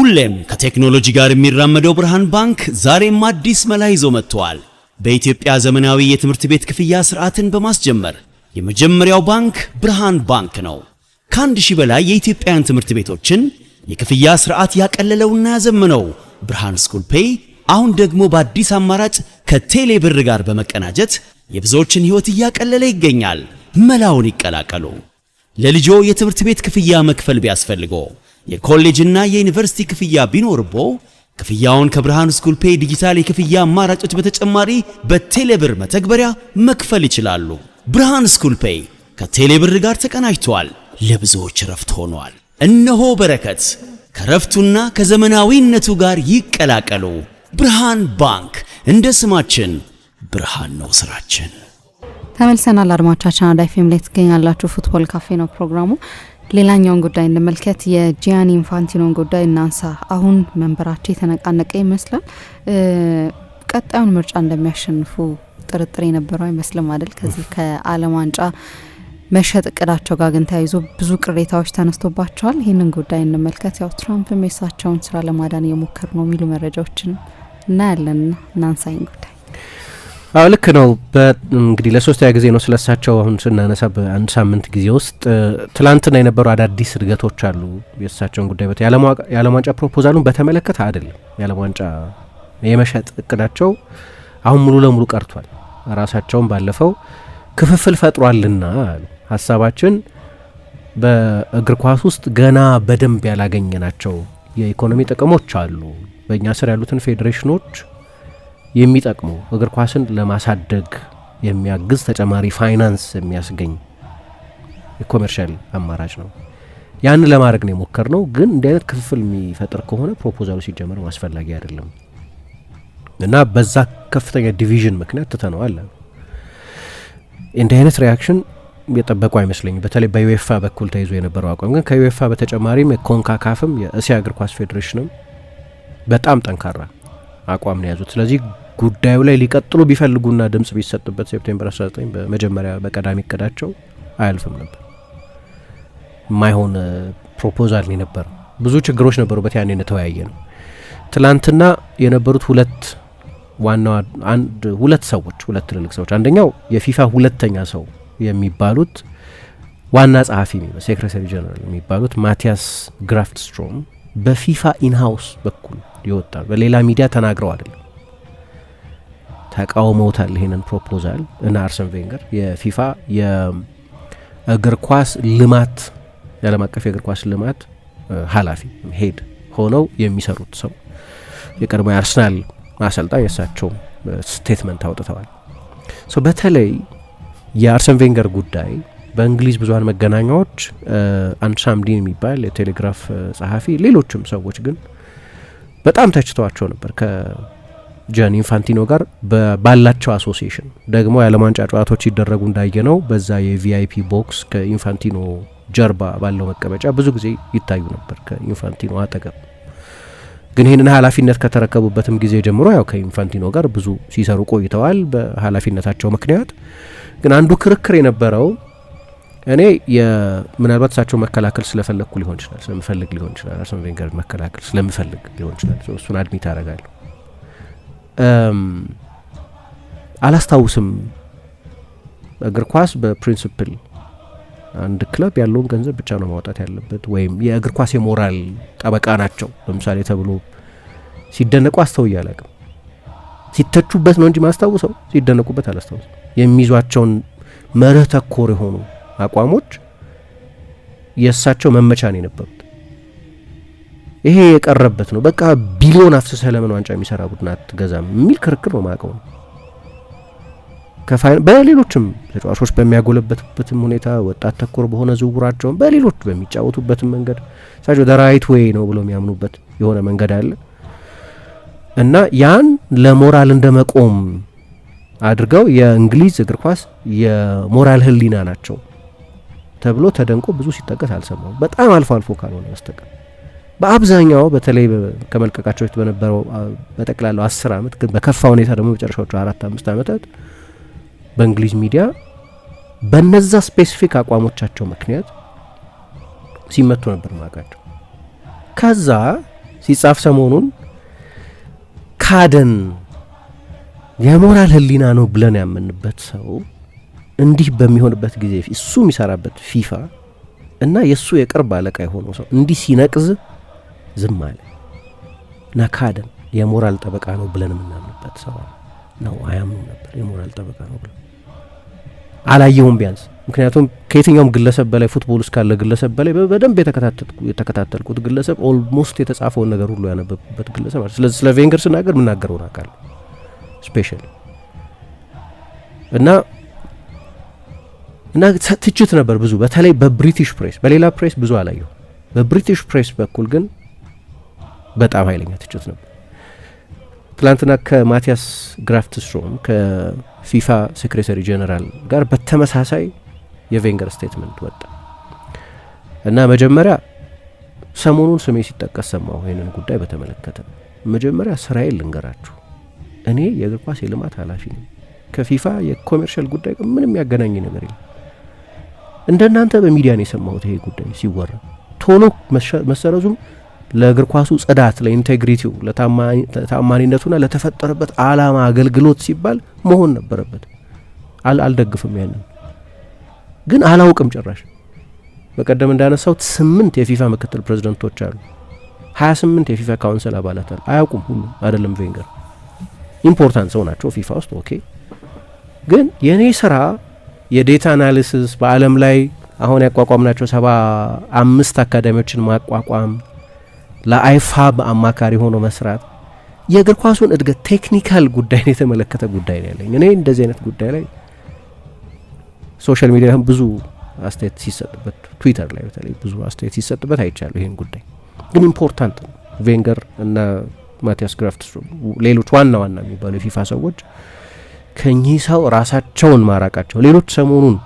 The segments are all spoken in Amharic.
ሁሌም ከቴክኖሎጂ ጋር የሚራመደው ብርሃን ባንክ ዛሬም አዲስ መላ ይዞ መጥቷል። በኢትዮጵያ ዘመናዊ የትምህርት ቤት ክፍያ ስርዓትን በማስጀመር የመጀመሪያው ባንክ ብርሃን ባንክ ነው። ከአንድ ሺህ በላይ የኢትዮጵያን ትምህርት ቤቶችን የክፍያ ስርዓት ያቀለለውና ያዘመነው ብርሃን ስኩል ፔይ አሁን ደግሞ በአዲስ አማራጭ ከቴሌ ብር ጋር በመቀናጀት የብዙዎችን ህይወት እያቀለለ ይገኛል። መላውን ይቀላቀሉ። ለልጆ የትምህርት ቤት ክፍያ መክፈል ቢያስፈልጎ የኮሌጅና የዩኒቨርሲቲ ክፍያ ቢኖርቦ ክፍያውን ከብርሃን ስኩል ፔይ ዲጂታል የክፍያ አማራጮች በተጨማሪ በቴሌብር መተግበሪያ መክፈል ይችላሉ። ብርሃን ስኩል ፔይ ከቴሌብር ጋር ተቀናጅቷል። ለብዙዎች ረፍት ሆኗል። እነሆ በረከት ከረፍቱና ከዘመናዊነቱ ጋር ይቀላቀሉ። ብርሃን ባንክ እንደ ስማችን ብርሃን ነው ስራችን። ተመልሰናል። አድማጮቻችን አዳይ ፊልም ላይ ትገኛላችሁ። ፉትቦል ካፌ ነው ፕሮግራሙ። ሌላኛውን ጉዳይ እንመልከት። የጂያኒ ኢንፋንቲኖን ጉዳይ እናንሳ። አሁን መንበራቸው የተነቃነቀ ይመስላል። ቀጣዩን ምርጫ እንደሚያሸንፉ ጥርጥር የነበረው አይመስልም አይደል? ከዚህ ከዓለም ዋንጫ መሸጥ እቅዳቸው ጋር ግን ተያይዞ ብዙ ቅሬታዎች ተነስቶባቸዋል። ይህንን ጉዳይ እንመልከት። ያው ትራምፕ የሳቸውን ስራ ለማዳን እየሞከሩ ነው የሚሉ መረጃዎችን እናያለንና እናንሳኝ ጉዳይ። አዎ ልክ ነው። እንግዲህ ለሶስተኛ ጊዜ ነው ስለሳቸው አሁን ስናነሳ በአንድ ሳምንት ጊዜ ውስጥ ትላንትና የነበሩ አዳዲስ እድገቶች አሉ። የሳቸውን ጉዳይ የዓለም ዋንጫ ፕሮፖዛሉን በተመለከተ አይደለም። የዓለም ዋንጫ የመሸጥ እቅዳቸው አሁን ሙሉ ለሙሉ ቀርቷል። ራሳቸውን ባለፈው ክፍፍል ፈጥሯልና ሀሳባችን በእግር ኳስ ውስጥ ገና በደንብ ያላገኘናቸው የኢኮኖሚ ጥቅሞች አሉ። በእኛ ስር ያሉትን ፌዴሬሽኖች የሚጠቅሙ እግር ኳስን ለማሳደግ የሚያግዝ ተጨማሪ ፋይናንስ የሚያስገኝ የኮሜርሻል አማራጭ ነው። ያንን ለማድረግ ነው የሞከርነው። ግን እንዲህ አይነት ክፍፍል የሚፈጥር ከሆነ ፕሮፖዛሉ ሲጀመር ማስፈላጊ አይደለም እና በዛ ከፍተኛ ዲቪዥን ምክንያት ትተነዋል። እንዲህ አይነት ሪያክሽን የጠበቁ አይመስለኝም። በተለይ በዩኤፋ በኩል ተይዞ የነበረው አቋም ግን ከዩኤፋ በተጨማሪም የኮንካካፍም የእስያ እግር ኳስ ፌዴሬሽንም በጣም ጠንካራ አቋም ነው ያዙት። ስለዚህ ጉዳዩ ላይ ሊቀጥሉ ቢፈልጉና ድምጽ ቢሰጥበት ሴፕቴምበር 19 በመጀመሪያ በቀዳሚ እቅዳቸው አያልፍም ነበር። ማይሆን ፕሮፖዛል ነበር። ብዙ ችግሮች ነበሩበት። ያኔ ተወያየ ነው። ትላንትና የነበሩት ሁለት ትልልቅ ሰዎች፣ አንደኛው የፊፋ ሁለተኛ ሰው የሚባሉት ዋና ጸሐፊ ነው ሴክሬታሪ ጀነራል የሚባሉት ማቲያስ ግራፍትስትሮም በፊፋ ኢንሃውስ በኩል ይወጣል። በሌላ ሚዲያ ተናግረው አይደለም፣ ተቃውመውታል ይሄንን ፕሮፖዛል እና አርሰን ቬንገር የፊፋ የእግር ኳስ ልማት የዓለም አቀፍ የእግር ኳስ ልማት ኃላፊ ሄድ ሆነው የሚሰሩት ሰው የቀድሞ የአርሰናል አሰልጣኝ የሳቸው ስቴትመንት አውጥተዋል። በተለይ የአርሰን ቬንገር ጉዳይ በእንግሊዝ ብዙሃን መገናኛዎች አንድ ሳምዲን የሚባል የቴሌግራፍ ጸሐፊ፣ ሌሎችም ሰዎች ግን በጣም ተችተዋቸው ነበር ከጂያኒ ኢንፋንቲኖ ጋር ባላቸው አሶሲዬሽን። ደግሞ የዓለም ዋንጫ ጨዋታዎች ሲደረጉ እንዳየነው በዛ የቪአይፒ ቦክስ ከኢንፋንቲኖ ጀርባ ባለው መቀመጫ ብዙ ጊዜ ይታዩ ነበር ከኢንፋንቲኖ አጠገብ። ግን ይህንን ኃላፊነት ከተረከቡበትም ጊዜ ጀምሮ ያው ከኢንፋንቲኖ ጋር ብዙ ሲሰሩ ቆይተዋል በኃላፊነታቸው ምክንያት። ግን አንዱ ክርክር የነበረው እኔ ምናልባት እሳቸው መከላከል ስለፈለግኩ ሊሆን ይችላል፣ ስለምፈልግ ሊሆን ይችላል፣ አርሰን ቬንገር መከላከል ስለምፈልግ ሊሆን ይችላል። እሱን አድሚት አደርጋለሁ። አላስታውስም። እግር ኳስ በፕሪንሲፕል አንድ ክለብ ያለውን ገንዘብ ብቻ ነው ማውጣት ያለበት፣ ወይም የእግር ኳስ የሞራል ጠበቃ ናቸው ለምሳሌ ተብሎ ሲደነቁ አስተውዬ አላውቅም። ሲተቹበት ነው እንጂ ማስታውሰው ሲደነቁበት አላስታውስም። የሚይዟቸውን መርህ ተኮር የሆኑ አቋሞች የእሳቸው መመቻ ነው የነበሩት። ይሄ የቀረበት ነው። በቃ ቢሊዮን አፍስሰህ ለምን ዋንጫ የሚሰራ ቡድን አትገዛም የሚል ክርክር ነው ማቀው ነው። በሌሎችም ተጫዋቾች በሚያጎለበቱበትም ሁኔታ ወጣት ተኮር በሆነ ዝውውራቸውን በሌሎች በሚጫወቱበትም መንገድ እሳቸው ራይት ዌይ ነው ብሎ የሚያምኑበት የሆነ መንገድ አለ እና ያን ለሞራል እንደመቆም አድርገው የእንግሊዝ እግር ኳስ የሞራል ህሊና ናቸው ተብሎ ተደንቆ ብዙ ሲጠቀስ አልሰማው። በጣም አልፎ አልፎ ካልሆነ በስተቀር በአብዛኛው በተለይ ከመልቀቃቸው በፊት በነበረው በጠቅላላው 10 ዓመት ግን በከፋ ሁኔታ ደግሞ በመጨረሻዎቹ 4-5 ዓመታት በእንግሊዝ ሚዲያ በነዛ ስፔሲፊክ አቋሞቻቸው ምክንያት ሲመቱ ነበር ማቃቸው። ከዛ ሲጻፍ ሰሞኑን ካደን የሞራል ህሊና ነው ብለን ያመንበት ሰው እንዲህ በሚሆንበት ጊዜ እሱ የሚሰራበት ፊፋ እና የእሱ የቅርብ አለቃ የሆነው ሰው እንዲህ ሲነቅዝ ዝም አለ እና ካደን የሞራል ጠበቃ ነው ብለን የምናምንበት ሰው ነው። አያምኑም ነበር የሞራል ጠበቃ ነው ብለን አላየሁም ቢያንስ። ምክንያቱም ከየትኛውም ግለሰብ በላይ ፉትቦል ውስጥ ካለ ግለሰብ በላይ በደንብ የተከታተልኩት ግለሰብ ኦልሞስት የተጻፈውን ነገር ሁሉ ያነበብኩበት ግለሰብ አለ። ስለዚህ ስለ ቬንገር ስናገር የምናገረውን አውቃለሁ ስፔሻሊ እና ትችት ነበር ብዙ፣ በተለይ በብሪቲሽ ፕሬስ። በሌላ ፕሬስ ብዙ አላየሁ፣ በብሪቲሽ ፕሬስ በኩል ግን በጣም ኃይለኛ ትችት ነበር። ትላንትና ከማቲያስ ግራፍትስትሮም ከፊፋ ሴክሬታሪ ጄኔራል ጋር በተመሳሳይ የቬንገር ስቴትመንት ወጣ እና መጀመሪያ ሰሞኑን ስሜ ሲጠቀስ ሰማሁ። ይህንን ጉዳይ በተመለከተ መጀመሪያ ስራዬን ልንገራችሁ፣ እኔ የእግር ኳስ የልማት ኃላፊ ነኝ። ከፊፋ የኮሜርሻል ጉዳይ ምንም ያገናኝ ነገር የለም። እንደናንተ በሚዲያ ነው የሰማሁት ይሄ ጉዳይ ሲወራ። ቶሎ መሰረዙም ለእግር ኳሱ ጽዳት፣ ለኢንቴግሪቲው፣ ለታማኒነቱና ለተፈጠረበት አላማ አገልግሎት ሲባል መሆን ነበረበት። አልደግፍም ያንን ግን አላውቅም ጭራሽ። በቀደም እንዳነሳሁት 8 የፊፋ ምክትል ፕሬዝዳንቶች አሉ፣ 28 የፊፋ ካውንስል አባላት አሉ። አያውቁም ሁሉም አይደለም። ቬንገር ኢምፖርታንት ሰው ናቸው ፊፋ ውስጥ ኦኬ። ግን የኔ ስራ የዴታ አናሊሲስ በአለም ላይ አሁን ያቋቋምናቸው 75 አካዳሚዎችን ማቋቋም፣ ለአይፋብ አማካሪ ሆኖ መስራት፣ የእግር ኳሱን እድገት ቴክኒካል ጉዳይን የተመለከተ ጉዳይ ነው ያለኝ። እኔ እንደዚህ አይነት ጉዳይ ላይ ሶሻል ሚዲያ ብዙ አስተያየት ሲሰጥበት፣ ትዊተር ላይ በተለይ ብዙ አስተያየት ሲሰጥበት አይቻለሁ። ይሄን ጉዳይ ግን ኢምፖርታንት ነው። ቬንገር እና ማቲያስ ግራፍትስትሮም ሌሎች ዋና ዋና የሚባሉ የፊፋ ሰዎች ከኚህ ሰው ራሳቸውን ማራቃቸው፣ ሌሎች ሰሞኑን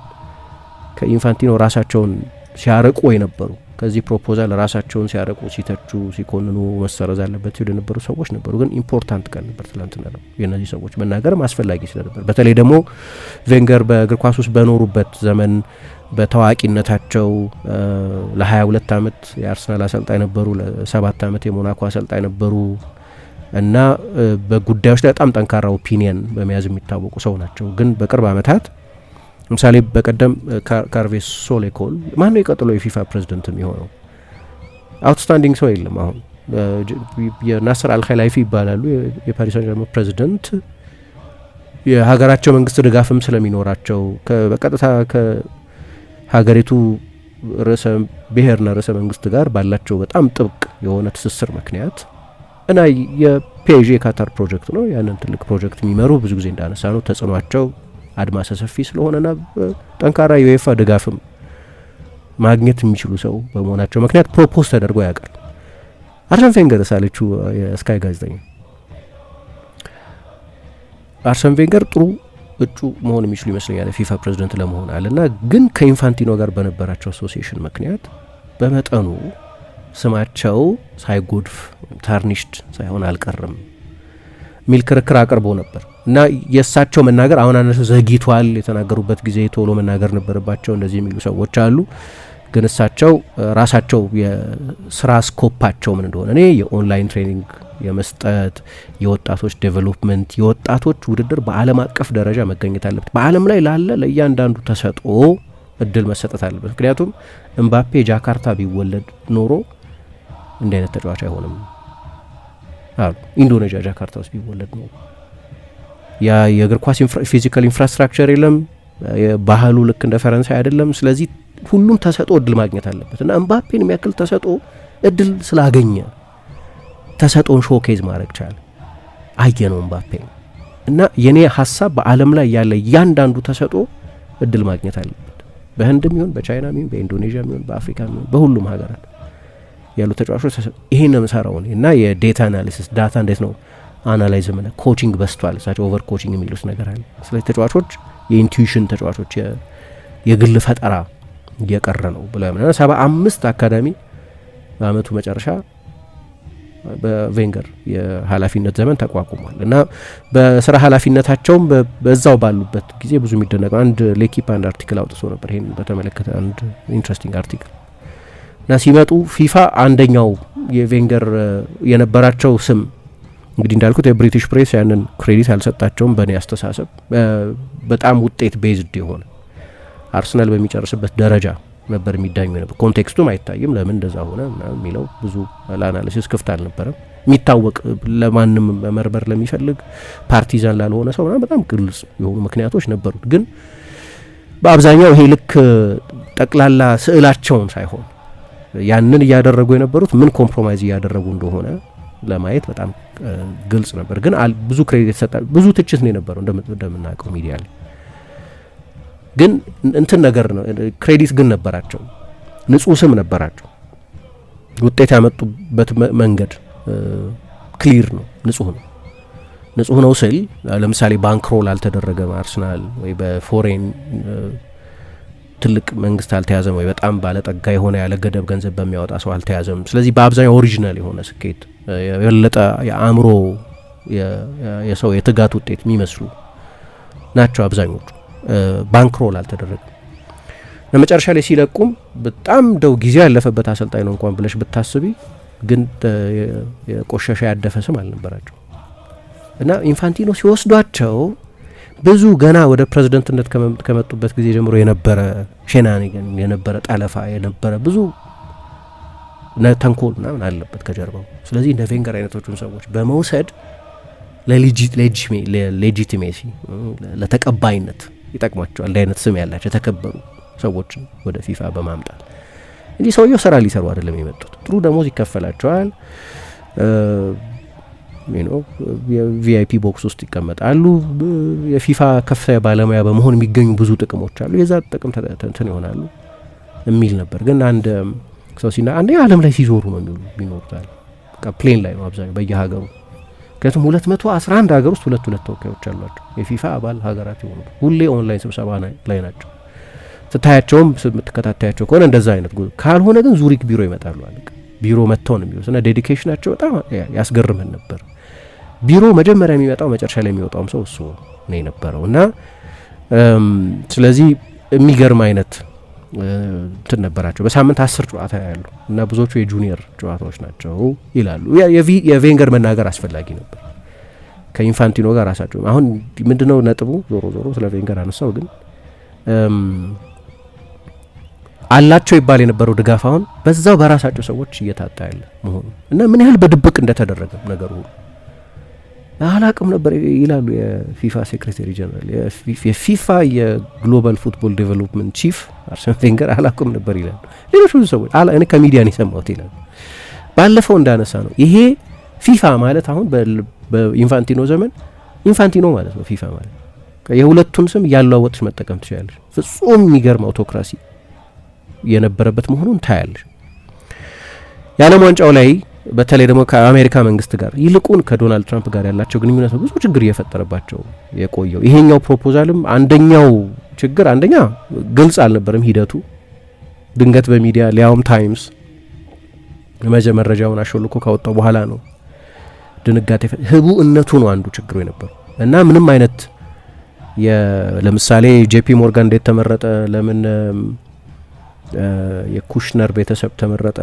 ከኢንፋንቲኖ ራሳቸውን ሲያርቁ የነበሩ ከዚህ ፕሮፖዛል ራሳቸውን ሲያርቁ፣ ሲተቹ፣ ሲኮንኑ መሰረዝ አለበት ሲሉ የነበሩ ሰዎች ነበሩ። ግን ኢምፖርታንት ቀን ነበር ትላንትና ነው። የእነዚህ ሰዎች መናገርም አስፈላጊ ስለነበር በተለይ ደግሞ ቬንገር በእግር ኳስ ውስጥ በኖሩበት ዘመን በታዋቂነታቸው ለ22 ዓመት የአርሰናል አሰልጣኝ ነበሩ፣ ለ7 ዓመት የሞናኮ አሰልጣኝ ነበሩ እና በጉዳዮች ላይ በጣም ጠንካራ ኦፒኒየን በመያዝ የሚታወቁ ሰው ናቸው። ግን በቅርብ ዓመታት ለምሳሌ በቀደም ካርቬስ ሶሌኮል ማን ነው የቀጥሎ የፊፋ ፕሬዝዳንት የሚሆነው? አውትስታንዲንግ ሰው የለም። አሁን የናስር አልኸላይፊ ይባላሉ የፓሪስ ሰን ዠርመን ፕሬዝዳንት። የሀገራቸው መንግስት ድጋፍም ስለሚኖራቸው በቀጥታ ከሀገሪቱ ርዕሰ ብሔርና ርዕሰ መንግስት ጋር ባላቸው በጣም ጥብቅ የሆነ ትስስር ምክንያት እና የፒኤጂ የካታር ፕሮጀክት ነው። ያንን ትልቅ ፕሮጀክት የሚመሩ ብዙ ጊዜ እንዳነሳ ነው ተጽዕኗቸው አድማሰ ሰፊ ስለሆነና ጠንካራ የዩኤፋ ድጋፍም ማግኘት የሚችሉ ሰው በመሆናቸው ምክንያት ፕሮፖዝ ተደርጎ ያውቃል። አርሰን ቬንገር ሳለችው የስካይ ጋዜጠኛ አርሰን ቬንገር ጥሩ እጩ መሆን የሚችሉ ይመስለኛል የፊፋ ፕሬዝዳንት ለመሆን አለና ግን ከኢንፋንቲኖ ጋር በነበራቸው አሶሲዬሽን ምክንያት በመጠኑ ስማቸው ሳይጎድፍ ታርኒሽድ ሳይሆን አልቀርም ሚል ክርክር አቅርቦ ነበር እና የእሳቸው መናገር አሁን አነሰ ዘግይቷል፣ የተናገሩበት ጊዜ ቶሎ መናገር ነበረባቸው እንደዚህ የሚሉ ሰዎች አሉ። ግን እሳቸው ራሳቸው የስራ ስኮፓቸው ምን እንደሆነ እኔ የኦንላይን ትሬኒንግ የመስጠት የወጣቶች ዴቨሎፕመንት የወጣቶች ውድድር በዓለም አቀፍ ደረጃ መገኘት አለበት። በዓለም ላይ ላለ ለእያንዳንዱ ተሰጥኦ እድል መሰጠት አለበት። ምክንያቱም እምባፔ ጃካርታ ቢወለድ ኖሮ እንዲህ አይነት ተጫዋች አይሆንም አሉ። ኢንዶኔዥያ ጃካርታ ውስጥ ቢወለድ ኖሮ ያ የእግር ኳስ ፊዚካል ኢንፍራስትራክቸር የለም፣ ባህሉ ልክ እንደ ፈረንሳይ አይደለም። ስለዚህ ሁሉም ተሰጥኦ እድል ማግኘት አለበት እና እምባፔን የሚያክል ተሰጥኦ እድል ስላገኘ ተሰጥኦን ሾኬዝ ማድረግ ቻለ። አየነው እምባፔ እና የኔ ሀሳብ በዓለም ላይ ያለ እያንዳንዱ ተሰጥኦ እድል ማግኘት አለበት። በህንድም ይሁን በቻይናም ይሁን በኢንዶኔዥያም ይሁን በአፍሪካም ይሁን በሁሉም ሀገራት ያሉ ተጫዋቾች ይሄን ነው የምሰራው እና የዴታ አናሊሲስ ዳታ እንዴት ነው አናላይዝ ምን ኮቺንግ በስቷል። እሳቸው ኦቨር ኮቺንግ የሚሉት ነገር አለ። ስለዚህ ተጫዋቾች የኢንቱዊሽን ተጫዋቾች የግል ፈጠራ እየቀረ ነው ብለው ያምናል። 75 አካዳሚ በአመቱ መጨረሻ በቬንገር የኃላፊነት ዘመን ተቋቁሟል እና በስራ ኃላፊነታቸውም በዛው ባሉበት ጊዜ ብዙ የሚደነቅ አንድ ሌኪፕ አንድ አርቲክል አውጥቶ ነበር ይሄን በተመለከተ አንድ ኢንትረስቲንግ አርቲክል እና ሲመጡ ፊፋ አንደኛው የቬንገር የነበራቸው ስም እንግዲህ እንዳልኩት የብሪቲሽ ፕሬስ ያንን ክሬዲት አልሰጣቸውም። በእኔ አስተሳሰብ በጣም ውጤት ቤዝድ የሆነ አርሰናል በሚጨርስበት ደረጃ ነበር የሚዳኙ ነበር። ኮንቴክስቱም አይታይም ለምን እንደዛ ሆነ የሚለው ብዙ ለአናሊሲስ ክፍት አልነበረም። የሚታወቅ ለማንም መመርመር ለሚፈልግ ፓርቲዛን ላልሆነ ሰው በጣም ግልጽ የሆኑ ምክንያቶች ነበሩት። ግን በአብዛኛው ይሄ ልክ ጠቅላላ ስዕላቸውን ሳይሆን ያንን እያደረጉ የነበሩት ምን ኮምፕሮማይዝ እያደረጉ እንደሆነ ለማየት በጣም ግልጽ ነበር። ግን ብዙ ክሬዲት ሰጣ፣ ብዙ ትችት ነው የነበረው እንደምናውቀው ሚዲያ ላይ። ግን እንትን ነገር ነው ክሬዲት ግን ነበራቸው፣ ንጹህ ስም ነበራቸው። ውጤት ያመጡበት መንገድ ክሊር ነው፣ ንጹህ ነው ስል ለምሳሌ ባንክሮል አልተደረገም አርሰናል፣ ወይ በፎሬን ትልቅ መንግስት አልተያዘም፣ ወይ በጣም ባለጠጋ የሆነ ያለ ገደብ ገንዘብ በሚያወጣ ሰው አልተያዘም። ስለዚህ በአብዛኛው ኦሪጂናል የሆነ ስኬት የበለጠ የአእምሮ የሰው የትጋት ውጤት የሚመስሉ ናቸው አብዛኞቹ። ባንክሮል አልተደረገም። ለመጨረሻ ላይ ሲለቁም በጣም ደው ጊዜ ያለፈበት አሰልጣኝ ነው እንኳን ብለሽ ብታስቢ፣ ግን የቆሸሸ ያደፈ ስም አልነበራቸው እና ኢንፋንቲኖ ሲወስዷቸው ብዙ ገና ወደ ፕሬዝደንትነት ከመጡበት ጊዜ ጀምሮ የነበረ ሼናኒገን የነበረ ጠለፋ የነበረ ብዙ ተንኮል ምናምን አለበት ከጀርባው። ስለዚህ እንደ ቬንገር አይነቶቹን ሰዎች በመውሰድ ለሌጂቲሜሲ ለተቀባይነት ይጠቅሟቸዋል። እንደ አይነት ስም ያላቸው የተከበሩ ሰዎችን ወደ ፊፋ በማምጣት እንጂ ሰውየው ስራ ሊሰሩ አይደለም የመጡት። ጥሩ ደሞዝ ይከፈላቸዋል። የቪአይፒ ቦክስ ውስጥ ይቀመጣሉ። የፊፋ ከፍተኛ ባለሙያ በመሆን የሚገኙ ብዙ ጥቅሞች አሉ። የዛ ጥቅም ተንትን ይሆናሉ የሚል ነበር። ግን አንድ ሰው አንዴ ዓለም ላይ ሲዞሩ ነው የሚኖሩታል። በቃ ፕሌን ላይ ነው አብዛኛው በየሀገሩ። ምክንያቱም 211 ሀገር ውስጥ ሁለት ተወካዮች አሏቸው የፊፋ አባል ሀገራት የሆኑ ሁሌ ኦንላይን ስብሰባ ላይ ናቸው። ስታያቸውም የምትከታተያቸው ከሆነ እንደዛ አይነት ካልሆነ ግን ዙሪክ ቢሮ ይመጣሉ። አለቅ ቢሮ መጥተው ነው የሚወስና ዴዲኬሽናቸው በጣም ያስገርመን ነበር። ቢሮ መጀመሪያ የሚመጣው መጨረሻ ላይ የሚወጣውም ሰው እሱ ነው የነበረው እና ስለዚህ የሚገርም አይነት እንትን ነበራቸው። በሳምንት 10 ጨዋታ ያሉ እና ብዙዎቹ የጁኒየር ጨዋታዎች ናቸው ይላሉ። የቬንገር መናገር አስፈላጊ ነበር ከኢንፋንቲኖ ጋር ራሳቸው። አሁን ምንድነው ነጥቡ? ዞሮ ስለ ቬንገር አነሳው። ግን አላቸው ይባል የነበረው ድጋፍ አሁን በዛው በራሳቸው ሰዎች እየታጣ ያለ መሆኑ እና ምን ያህል በድብቅ እንደተደረገ ነገሩ ሁሉ አላቅም ነበር ይላሉ የፊፋ ሴክሬታሪ ጀነራል። የፊፋ የግሎባል ፉትቦል ዴቨሎፕመንት ቺፍ አርሰን ቬንገር አላቅም ነበር ይላሉ። ሌሎች ብዙ ሰዎች እኔ ከሚዲያ ነው የሰማሁት ይላሉ። ባለፈው እንዳነሳ ነው ይሄ ፊፋ ማለት አሁን በኢንፋንቲኖ ዘመን ኢንፋንቲኖ ማለት ነው ፊፋ ማለት የሁለቱን ስም ያለዋወጥሽ መጠቀም ትችላለሽ። ፍጹም የሚገርም አውቶክራሲ የነበረበት መሆኑን ታያለሽ። የዓለም ዋንጫው ላይ በተለይ ደግሞ ከአሜሪካ መንግስት ጋር ይልቁን ከዶናልድ ትራምፕ ጋር ያላቸው ግንኙነት ብዙ ችግር እየፈጠረባቸው የቆየው። ይሄኛው ፕሮፖዛልም አንደኛው ችግር ግልጽ አልነበረም ሂደቱ። ድንገት በሚዲያ ሊያውም ታይምስ መረጃውን አሾልኮ ካወጣው በኋላ ነው ድንጋጤ ህቡእነቱ ነው አንዱ ችግሩ የነበረው እና ምንም አይነት ለምሳሌ ጄፒ ሞርጋን እንዴት ተመረጠ፣ ለምን የኩሽነር ቤተሰብ ተመረጠ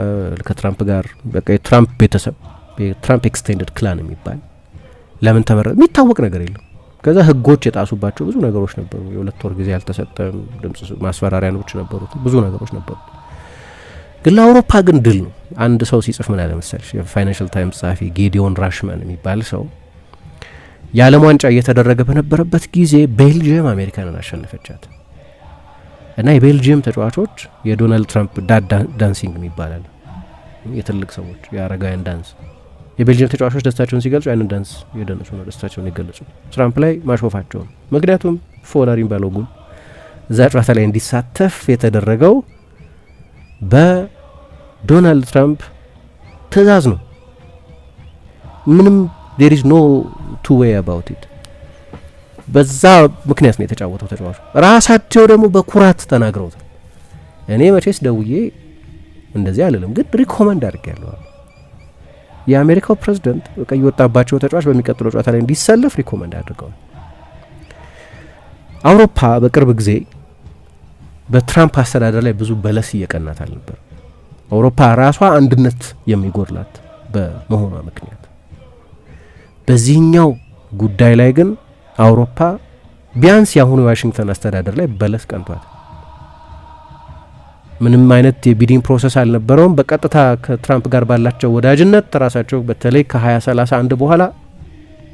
ከትራምፕ ጋር፣ በቃ የትራምፕ ቤተሰብ የትራምፕ ኤክስቴንድድ ክላን የሚባል ለምን ተመረጠ የሚታወቅ ነገር የለም። ከዛ ህጎች የጣሱባቸው ብዙ ነገሮች ነበሩ። የ2 ወር ጊዜ ያልተሰጠም ድምጽ ማስፈራሪያኖች ነበሩት፣ ብዙ ነገሮች ነበሩ። ግን ለአውሮፓ ግን ድል ነው። አንድ ሰው ሲጽፍ ምን አለ መሰለሽ፣ የፋይናንሻል ታይምስ ጸሐፊ ጌዲዮን ራሽመን የሚባል ሰው የዓለም ዋንጫ እየተደረገ በነበረበት ጊዜ ቤልጅየም አሜሪካንን አሸነፈቻት እና የቤልጅየም ተጫዋቾች የዶናልድ ትራምፕ ዳንሲንግ ይባላል፣ የትልቅ ሰዎች የአረጋውያን ዳንስ። የቤልጅየም ተጫዋቾች ደስታቸውን ሲገልጹ ያንን ዳንስ የደነሱ ነው ደስታቸውን ይገልጹ ትራምፕ ላይ ማሾፋቸውን። ምክንያቱም ፎላሪን ባሎጉን እዛ ጨዋታ ላይ እንዲሳተፍ የተደረገው በዶናልድ ትራምፕ ትእዛዝ ነው። ምንም there is no two way about it። በዛ ምክንያት ነው የተጫወተው ተጫዋቹ። ራሳቸው ደግሞ በኩራት ተናግረውታል። እኔ መቼስ ደውዬ እንደዚህ አልልም፣ ግን ሪኮመንድ አድርጌያለሁ። የአሜሪካው ፕሬዝዳንት በቀይ ወጣባቸው ተጫዋች በሚቀጥለው ጨዋታ ላይ እንዲሰለፍ ሪኮመንድ አድርገዋል። አውሮፓ በቅርብ ጊዜ በትራምፕ አስተዳደር ላይ ብዙ በለስ እየቀናት አልነበር። አውሮፓ ራሷ አንድነት የሚጎድላት በመሆኗ ምክንያት። በዚህኛው ጉዳይ ላይ ግን አውሮፓ ቢያንስ የአሁኑ የዋሽንግተን አስተዳደር ላይ በለስ ቀንቷል። ምንም አይነት የቢዲንግ ፕሮሰስ አልነበረውም። በቀጥታ ከትራምፕ ጋር ባላቸው ወዳጅነት ራሳቸው በተለይ ከ2031 በኋላ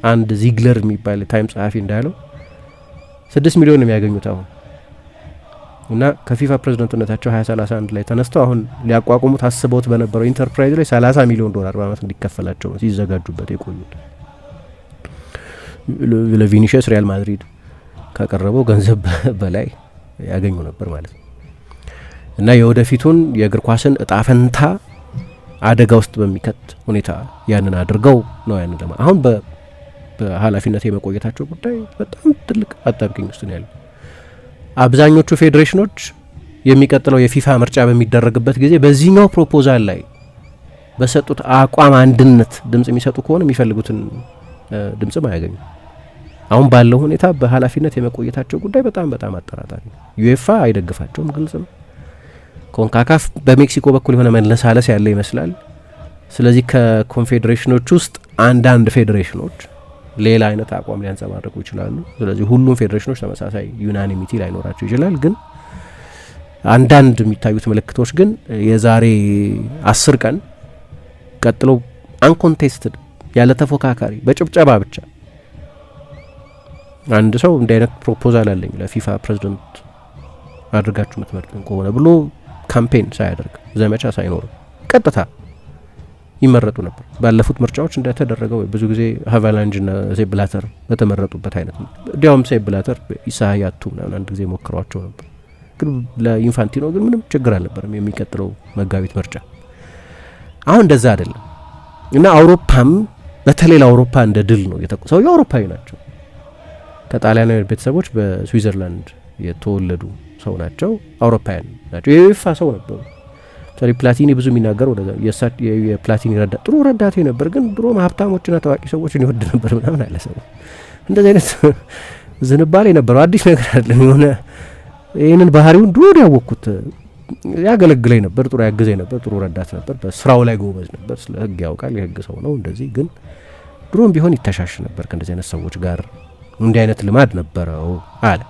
አንድ ዚግለር የሚባል ታይም ጸሐፊ እንዳለው 6 ሚሊዮን ነው የሚያገኙት አሁን እና ከፊፋ ፕሬዝዳንትነታቸው 2031 ላይ ተነስተው አሁን ሊያቋቁሙት አስበውት በነበረው ኢንተርፕራይዝ ላይ $30 ሚሊዮን በአመት እንዲከፈላቸው ነው ሲዘጋጁበት የቆዩት። ለቪኒሺየስ ሪያል ማድሪድ ካቀረበው ገንዘብ በላይ ያገኙ ነበር ማለት ነው እና የወደፊቱን የእግር ኳስን እጣ ፈንታ አደጋ ውስጥ በሚከት ሁኔታ ያንን አድርገው ነው ያንን ለማ አሁን በኃላፊነት የመቆየታቸው ጉዳይ በጣም ትልቅ አጣብቂኝ ውስጥ ነው ያለው። አብዛኞቹ ፌዴሬሽኖች የሚቀጥለው የፊፋ ምርጫ በሚደረግበት ጊዜ በዚህኛው ፕሮፖዛል ላይ በሰጡት አቋም አንድነት ድምጽ የሚሰጡ ከሆነ የሚፈልጉትን ድምጽም አያገኙ። አሁን ባለው ሁኔታ በኃላፊነት የመቆየታቸው ጉዳይ በጣም በጣም አጠራጣሪ ነው። ዩኤፋ አይደግፋቸውም፣ ግልጽ ነው። ኮንካካፍ በሜክሲኮ በኩል የሆነ መለሳለስ ያለ ይመስላል። ስለዚህ ከኮንፌዴሬሽኖች ውስጥ አንዳንድ ፌዴሬሽኖች ሌላ አይነት አቋም ሊያንጸባርቁ ይችላሉ። ስለዚህ ሁሉም ፌዴሬሽኖች ተመሳሳይ ዩናኒሚቲ ላይኖራቸው ይችላል። ግን አንዳንድ የሚታዩት ምልክቶች ግን የዛሬ 10 ቀን ቀጥሎ አንኮንቴስትድ ያለ ተፎካካሪ በጭብጨባ ብቻ አንድ ሰው እንዲህ አይነት ፕሮፖዛል አለኝ ለፊፋ ፕሬዝዳንት አድርጋችሁ የምትመርጡን ከሆነ ብሎ ካምፔን ሳያደርግ ዘመቻ ሳይኖር ቀጥታ ይመረጡ ነበር። ባለፉት ምርጫዎች እንደተደረገው ብዙ ጊዜ ሃቫላንጅ እና ሴፕ ብላተር በተመረጡበት አይነት ነው። እንዲያውም ሴፕ ብላተር ኢሳያቱ ምናምን አንድ ጊዜ ሞክሯቸው ነበር። ግን ለኢንፋንቲኖ ግን ምንም ችግር አልነበረም የሚቀጥለው መጋቢት ምርጫ። አሁን እንደዛ አይደለም እና አውሮፓም በተለይ ለአውሮፓ እንደ ድል ነው የተቆሰው። የአውሮፓዊ ናቸው። ከጣሊያናዊ ቤተሰቦች በስዊዘርላንድ የተወለዱ ሰው ናቸው። አውሮፓውያን ናቸው። የዩኤፋ ሰው ነበሩ። ሰሪ ፕላቲኒ ብዙ የሚናገር ወደ የፕላቲኒ ረዳት ጥሩ ረዳቴ ነበር፣ ግን ድሮ ሀብታሞችና ታዋቂ ሰዎችን ይወድ ነበር ምናምን አለ ሰው። እንደዚህ አይነት ዝንባሌ ነበረው። አዲስ ነገር አይደለም። የሆነ ይህንን ባህሪውን ድሮ ያወቅኩት ያገለግለኝ ነበር፣ ጥሩ ያግዘኝ ነበር፣ ጥሩ ረዳት ነበር፣ በስራው ላይ ጎበዝ ነበር፣ ስለ ህግ ያውቃል፣ የህግ ሰው ነው እንደዚህ። ግን ድሮም ቢሆን ይተሻሽ ነበር ከእንደዚህ አይነት ሰዎች ጋር፣ እንዲህ አይነት ልማድ ነበረው አለ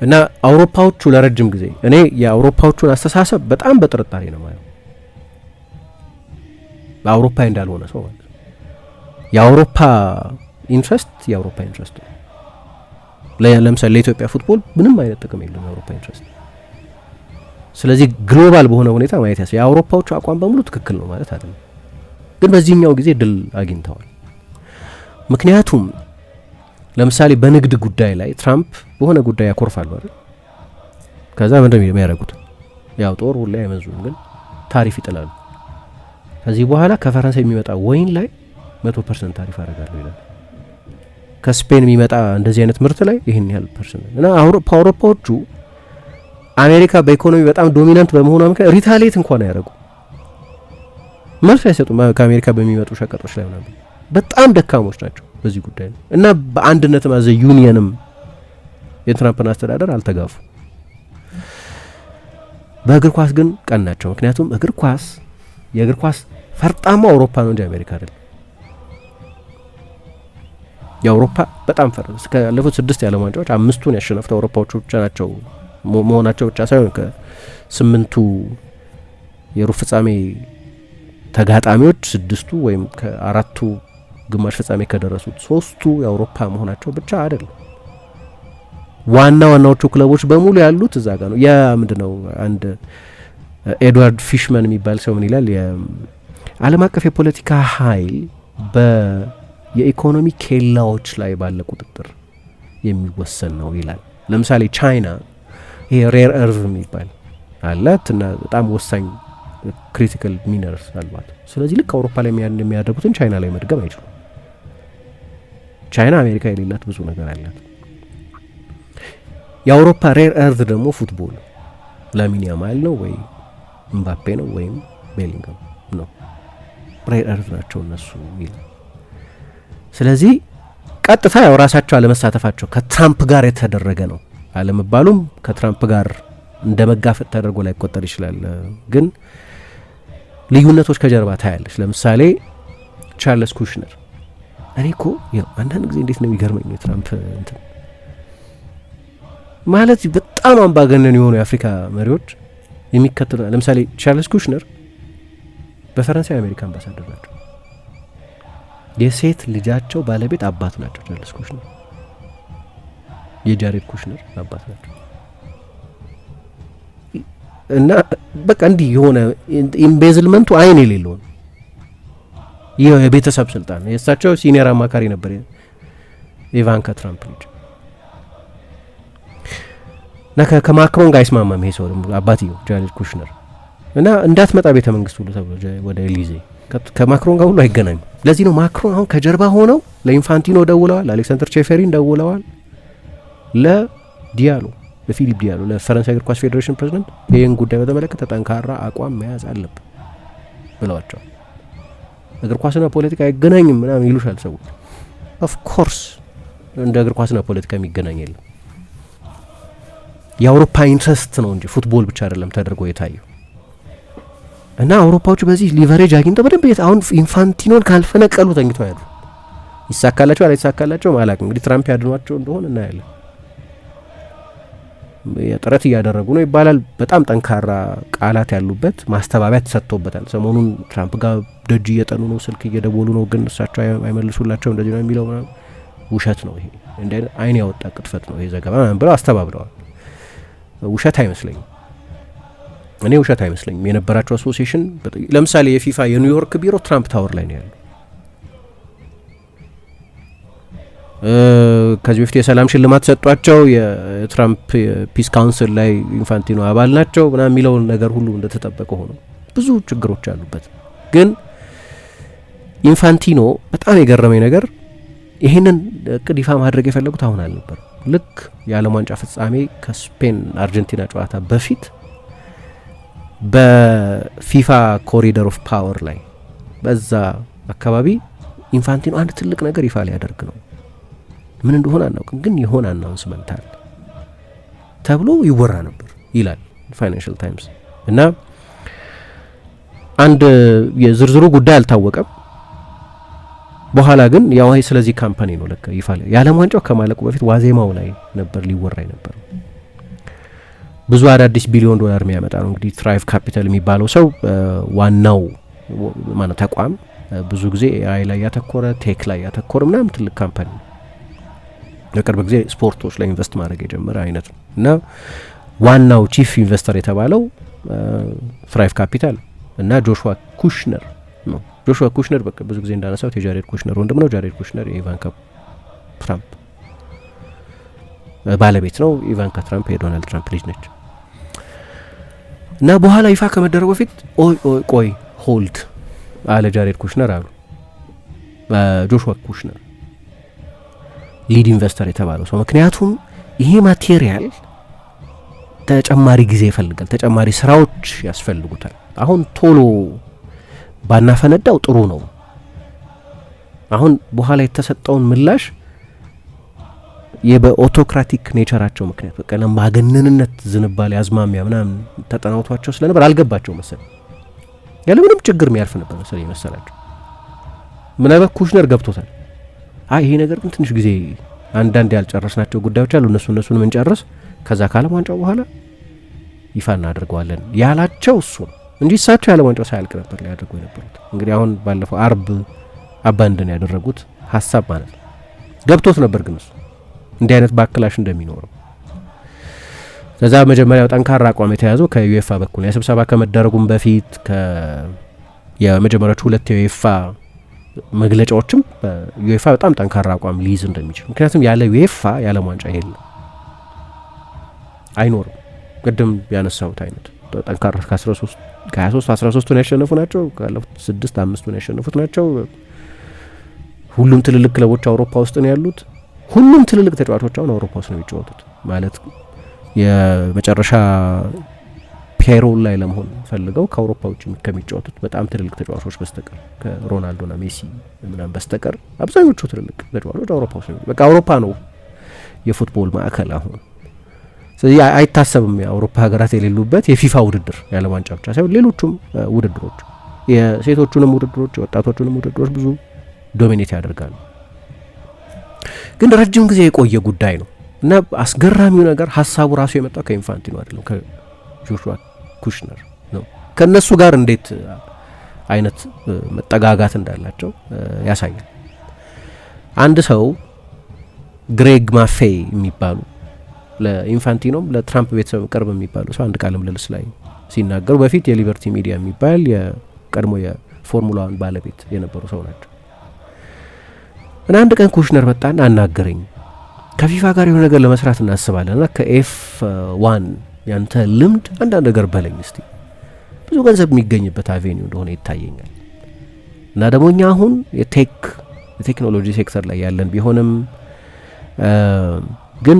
እና አውሮፓዎቹ ለረጅም ጊዜ እኔ የአውሮፓዎቹን አስተሳሰብ በጣም በጥርጣሬ ነው ማለት በአውሮፓ እንዳልሆነ ሰው ማለት የአውሮፓ ኢንትረስት የአውሮፓ ኢንትረስት ነው። ለምሳሌ ለኢትዮጵያ ፉትቦል ምንም አይነት ጥቅም የለውም የአውሮፓ ኢንትረስት። ስለዚህ ግሎባል በሆነ ሁኔታ ማየት ያስ የአውሮፓዎቹ አቋም በሙሉ ትክክል ነው ማለት አይደለም፣ ግን በዚህኛው ጊዜ ድል አግኝተዋል። ምክንያቱም ለምሳሌ በንግድ ጉዳይ ላይ ትራምፕ በሆነ ጉዳይ ያኮርፋሉ አይደል? ከዛ ምንድን ነው የሚያደርጉት? ያው ጦር ሁሉ አይመዙም፣ ግን ታሪፍ ይጥላሉ። ከዚህ በኋላ ከፈረንሳይ የሚመጣ ወይን ላይ 100% ታሪፍ አደርጋለሁ ይላል። ከስፔን የሚመጣ እንደዚህ አይነት ምርት ላይ ይህን ያህል ፐርሰንት እና አውሮፓዎቹ አሜሪካ በኢኮኖሚ በጣም ዶሚናንት በመሆኗ ምክንያት ሪታሌት እንኳን አያደርጉ፣ መልስ አይሰጡም። ከአሜሪካ በሚመጡ ሸቀጦች ላይ ምናምን በጣም ደካሞች ናቸው በዚህ ጉዳይ ነው እና በአንድነት ማዘ ዩኒየንም የትራምፕን አስተዳደር አልተጋፉ። በእግር ኳስ ግን ቀን ናቸው። ምክንያቱም የእግር ኳስ ፈርጣማ አውሮፓ ነው እንጂ አሜሪካ አይደለም። የአውሮፓ በጣም እስከ ያለፉት 6 የዓለም ዋንጫዎች 5ቱን ያሸነፉት አውሮፓዎቹ ብቻ ናቸው መሆናቸው ብቻ ሳይሆን ከ8ቱ የሩብ ፍጻሜ ተጋጣሚዎች 6ቱ ወይም ከ4ቱ ግማሽ ፍጻሜ ከደረሱት 3ቱ የአውሮፓ መሆናቸው ብቻ አይደለም። ዋናዎቹ ክለቦች በሙሉ ያሉት እዛ ጋር ነው። ያ ምንድነው አንድ ኤድዋርድ ፊሽመን የሚባል ሰው ምን ይላል? የዓለም አቀፍ የፖለቲካ ኃይል የኢኮኖሚ ኬላዎች ላይ ባለ ቁጥጥር የሚወሰን ነው ይላል። ለምሳሌ ቻይና ይሄ ሬር እርዝ የሚባል አላት እና በጣም ወሳኝ ክሪቲካል ሚነርስ አሏት። ስለዚህ ልክ አውሮፓ ላይ የሚያደርጉትን ቻይና ላይ መድገም አይችሉም። ቻይና አሜሪካ የሌላት ብዙ ነገር አላት። የአውሮፓ ሬር እርዝ ደግሞ ፉትቦል ላሚን ያማል ነው ወይ ምባፔ ነው ወይም ቤሊንጋም ነው። ሬር እርዝ ናቸው እነሱ ይላል። ስለዚህ ቀጥታ ያው ራሳቸው አለመሳተፋቸው ከትራምፕ ጋር የተደረገ ነው አለመባሉም ከትራምፕ ጋር እንደ መጋፈጥ ተደርጎ ላይ ቆጠር ይችላል። ግን ልዩነቶች ከጀርባ ታያለች። ለምሳሌ ቻርልስ ኩሽነር እኔ እኮ አንዳንድ ጊዜ እንዴት ነው የሚገርመኝ የትራምፕ እንትን ማለት በጣም አምባገነን የሆኑ የአፍሪካ መሪዎች የሚከተሉ ለምሳሌ ቻርልስ ኩሽነር በፈረንሳይ አሜሪካ አምባሳደር ናቸው። የሴት ልጃቸው ባለቤት አባት ናቸው። ቻርልስ ኩሽነር የጃሬድ ኩሽነር አባት ናቸው። እና በቃ እንዲህ የሆነ ኢምቤዝልመንቱ አይን የሌለው ነው። ይህ የቤተሰብ ስልጣን የእሳቸው ሲኒየር አማካሪ ነበር ኢቫንካ ትራምፕ ልጅ እና ከማክሮን ጋር አይስማማም ይሄ ሰው ደግሞ አባትየው ጃሬድ ኩሽነር እና እንዳትመጣ ቤተ መንግስት ሁሉ ተብሎ ወደ ኤሊዜ ከማክሮን ጋር ሁሉ አይገናኙ። ለዚህ ነው ማክሮን አሁን ከጀርባ ሆነው ለኢንፋንቲኖ ደውለዋል፣ ለአሌክሳንደር ቼፌሪን ደውለዋል፣ ለዲያሎ ለፊሊፕ ዲያሎ ለፈረንሳይ እግር ኳስ ፌዴሬሽን ፕሬዚደንት ይህን ጉዳይ በተመለከተ ጠንካራ አቋም መያዝ አለብን ብለዋቸዋል። እግር ኳስና ፖለቲካ አይገናኝም ምናምን ይሉሻል ሰዎች። ኦፍኮርስ እንደ እግር ኳስና ፖለቲካ የሚገናኝ የለም። የአውሮፓ ኢንትረስት ነው እንጂ ፉትቦል ብቻ አይደለም ተደርጎ የታየው እና አውሮፓዎቹ በዚህ ሊቨሬጅ አግኝተው በደንብ አሁን ኢንፋንቲኖን ካልፈነቀሉ ተኝተው ያሉ ይሳካላቸው አላይሳካላቸውም አላውቅም። እንግዲህ ትራምፕ ያድኗቸው እንደሆነ እናያለን። ጥረት እያደረጉ ነው ይባላል። በጣም ጠንካራ ቃላት ያሉበት ማስተባበያ ተሰጥቶበታል። ሰሞኑን ትራምፕ ጋር ደጅ እየጠኑ ነው፣ ስልክ እየደወሉ ነው፣ ግን እሳቸው አይመልሱላቸው እንደዚህ ነው የሚለው ውሸት ነው። ይሄ እንደ አይን ያወጣ ቅጥፈት ነው ይሄ ዘገባ ብለው አስተባብለዋል። ውሸት አይመስለኝም፣ እኔ ውሸት አይመስለኝም። የነበራቸው አሶሲዬሽን ለምሳሌ የፊፋ የኒውዮርክ ቢሮ ትራምፕ ታወር ላይ ነው ያለው። ከዚህ በፊት የሰላም ሽልማት ሰጧቸው። የትራምፕ ፒስ ካውንስል ላይ ኢንፋንቲኖ አባል ናቸው ምናምን የሚለውን ነገር ሁሉ እንደተጠበቀ ሆኖ ብዙ ችግሮች አሉበት። ግን ኢንፋንቲኖ በጣም የገረመኝ ነገር ይህንን እቅድ ይፋ ማድረግ የፈለጉት አሁን አልነበር። ልክ የዓለም ዋንጫ ፍጻሜ ከስፔን አርጀንቲና ጨዋታ በፊት በፊፋ ኮሪደር ኦፍ ፓወር ላይ በዛ አካባቢ ኢንፋንቲኖ አንድ ትልቅ ነገር ይፋ ሊያደርግ ነው። ምን እንደሆነ አናውቅም፣ ግን የሆነ አናውንስመንት አለ ተብሎ ይወራ ነበር ይላል ፋይናንሻል ታይምስ። እና አንድ የዝርዝሩ ጉዳይ አልታወቀም። በኋላ ግን ያው ስለዚህ ካምፓኒ ነው ለካ ይፋ የዓለም ዋንጫው ከማለቁ በፊት ዋዜማው ላይ ነበር ሊወራ ነበር። ብዙ አዳዲስ ቢሊዮን ዶላር የሚያመጣ ነው እንግዲህ ትራይቭ ካፒታል የሚባለው ሰው ዋናው ማለት ተቋም ብዙ ጊዜ ኤአይ ላይ ያተኮረ ቴክ ላይ ያተኮረ ምናምን ትልቅ ካምፓኒ ነው። በቅርብ ጊዜ ስፖርቶች ላይ ኢንቨስት ማድረግ የጀመረ አይነት ነው እና ዋናው ቺፍ ኢንቨስተር የተባለው ትራይቭ ካፒታል እና ጆሹዋ ኩሽነር ነው። ጆሹዋ ኩሽነር በቃ ብዙ ጊዜ እንዳነሳው የጃሬድ ኩሽነር ወንድም ነው። ጃሬድ ኩሽነር የኢቫንካ ትራምፕ ባለቤት ነው። ኢቫንካ ትራምፕ የዶናልድ ትራምፕ ልጅ ነች። እና በኋላ ይፋ ከመደረጉ በፊት ቆይ ሆልድ አለ ጃሬድ ኩሽነር አሉ ጆሹዋ ኩሽነር ሊድ ኢንቨስተር የተባለው ሰው። ምክንያቱም ይሄ ማቴሪያል ተጨማሪ ጊዜ ይፈልጋል፣ ተጨማሪ ስራዎች ያስፈልጉታል። አሁን ቶሎ ባናፈነዳው ጥሩ ነው። አሁን በኋላ የተሰጠውን ምላሽ በኦቶክራቲክ ኔቸራቸው ምክንያት በቃ ለማገነንነት ዝንባሌ አዝማሚያ ምናምን ተጠናውቷቸው ስለነበር አልገባቸው መሰለኝ። ያለ ምንም ችግር የሚያልፍ ነበር መሰለኝ መሰላቸው። ምናልባት ኩሽነር ገብቶታል። ይሄ ነገር ግን ትንሽ ጊዜ አንዳንድ ያልጨረስናቸው ጉዳዮች አሉ፣ እነሱን ምንጨርስ ከዛ ከዓለም ዋንጫው በኋላ ይፋ እናደርገዋለን ያላቸው እሱ ነው እንጂ እሳቸው የዓለም ዋንጫው ሳያልቅ ነበር ሊያደርጉ የነበሩት። እንግዲህ አሁን ባለፈው አርብ አባንድን ያደረጉት ሀሳብ ማለት ነው። ገብቶት ነበር ግን እሱ እንዲህ አይነት ባክላሽ እንደሚኖረው። ከዛ መጀመሪያው ጠንካራ አቋም የተያዘው ከዩኤፋ በኩል የስብሰባ ከመደረጉም በፊት የመጀመሪያዎቹ ሁለት የዩኤፋ መግለጫዎችም ዩኤፋ በጣም ጠንካራ አቋም ሊይዝ እንደሚችል፣ ምክንያቱም ያለ ዩኤፋ የዓለም ዋንጫ የለም አይኖርም። ቅድም ያነሳሁት አይነት ጠንካራ ከ23 ያሸነፉ ናቸው። ካለፉት 6-5 ያሸነፉት ናቸው። ሁሉም ትልልቅ ክለቦች አውሮፓ ውስጥ ነው ያሉት። ሁሉም ትልልቅ ተጫዋቾች አሁን አውሮፓ ውስጥ ነው የሚጫወቱት። ማለት የመጨረሻ ፔሮል ላይ ለመሆን ፈልገው ከአውሮፓ ውጭ ከሚጫወቱት በጣም ትልልቅ ተጫዋቾች በስተቀር ከሮናልዶና ሜሲ ምናምን በስተቀር አብዛኞቹ ትልልቅ ተጫዋቾች አውሮፓ ውስጥ ነው። በቃ አውሮፓ ነው የፉትቦል ማዕከል አሁን ስለዚህ አይታሰብም የአውሮፓ ሀገራት የሌሉበት የፊፋ ውድድር የዓለም ዋንጫ ብቻ ሳይሆን ሌሎቹም ውድድሮች የሴቶቹንም ውድድሮች የወጣቶቹንም ውድድሮች ብዙ ዶሚኔት ያደርጋሉ። ግን ረጅም ጊዜ የቆየ ጉዳይ ነው እና አስገራሚው ነገር ሀሳቡ ራሱ የመጣው ከኢንፋንቲኖ አይደለም ከጆሹዋ ኩሽነር ነው። ከነሱ ጋር እንዴት አይነት መጠጋጋት እንዳላቸው ያሳያል። አንድ ሰው ግሬግ ማፌይ የሚባሉ ለኢንፋንቲኖም ለትራምፕ ቤተሰብ ቅርብ የሚባሉ ሰው አንድ ቃለ ምልልስ ላይ ሲናገሩ በፊት የሊበርቲ ሚዲያ የሚባል የቀድሞ የፎርሙላ 1 ባለቤት የነበሩ ሰው ናቸው። እና አንድ ቀን ኩሽነር መጣና አናገረኝ። ከፊፋ ጋር የሆነ ነገር ለመስራት እናስባለን እና ከኤፍ1 ያንተ ልምድ አንዳንድ ነገር በለኝ እስቲ፣ ብዙ ገንዘብ የሚገኝበት አቬኒው እንደሆነ ይታየኛል እና ደግሞ እኛ አሁን የቴክኖሎጂ ሴክተር ላይ ያለን ቢሆንም ግን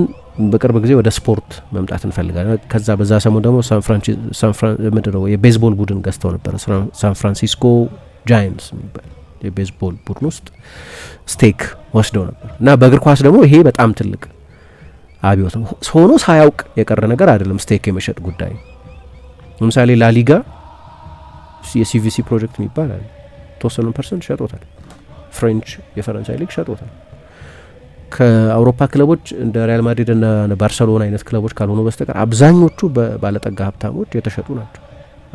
በቅርብ ጊዜ ወደ ስፖርት መምጣት እንፈልጋለን። ከዛ በዛ ሰሞን ደግሞ ምንድነው የቤዝቦል ቡድን ገዝተው ነበር። ሳን ፍራንሲስኮ ጃይንትስ የሚባል የቤዝቦል ቡድን ውስጥ ስቴክ ወስደው ነበር እና በእግር ኳስ ደግሞ ይሄ በጣም ትልቅ አብዮት ሆኖ ሳያውቅ የቀረ ነገር አይደለም። ስቴክ የመሸጥ ጉዳይ ለምሳሌ ላሊጋ የሲቪሲ ፕሮጀክት የሚባል አለ። ተወሰኑ ፐርሰንት ሸጦታል። ፍሬንች የፈረንሳይ ሊግ ሸጦታል። ከአውሮፓ ክለቦች እንደ ሪያል ማድሪድ እና ባርሰሎና አይነት ክለቦች ካልሆኑ በስተቀር አብዛኞቹ በባለጠጋ ሀብታሞች የተሸጡ ናቸው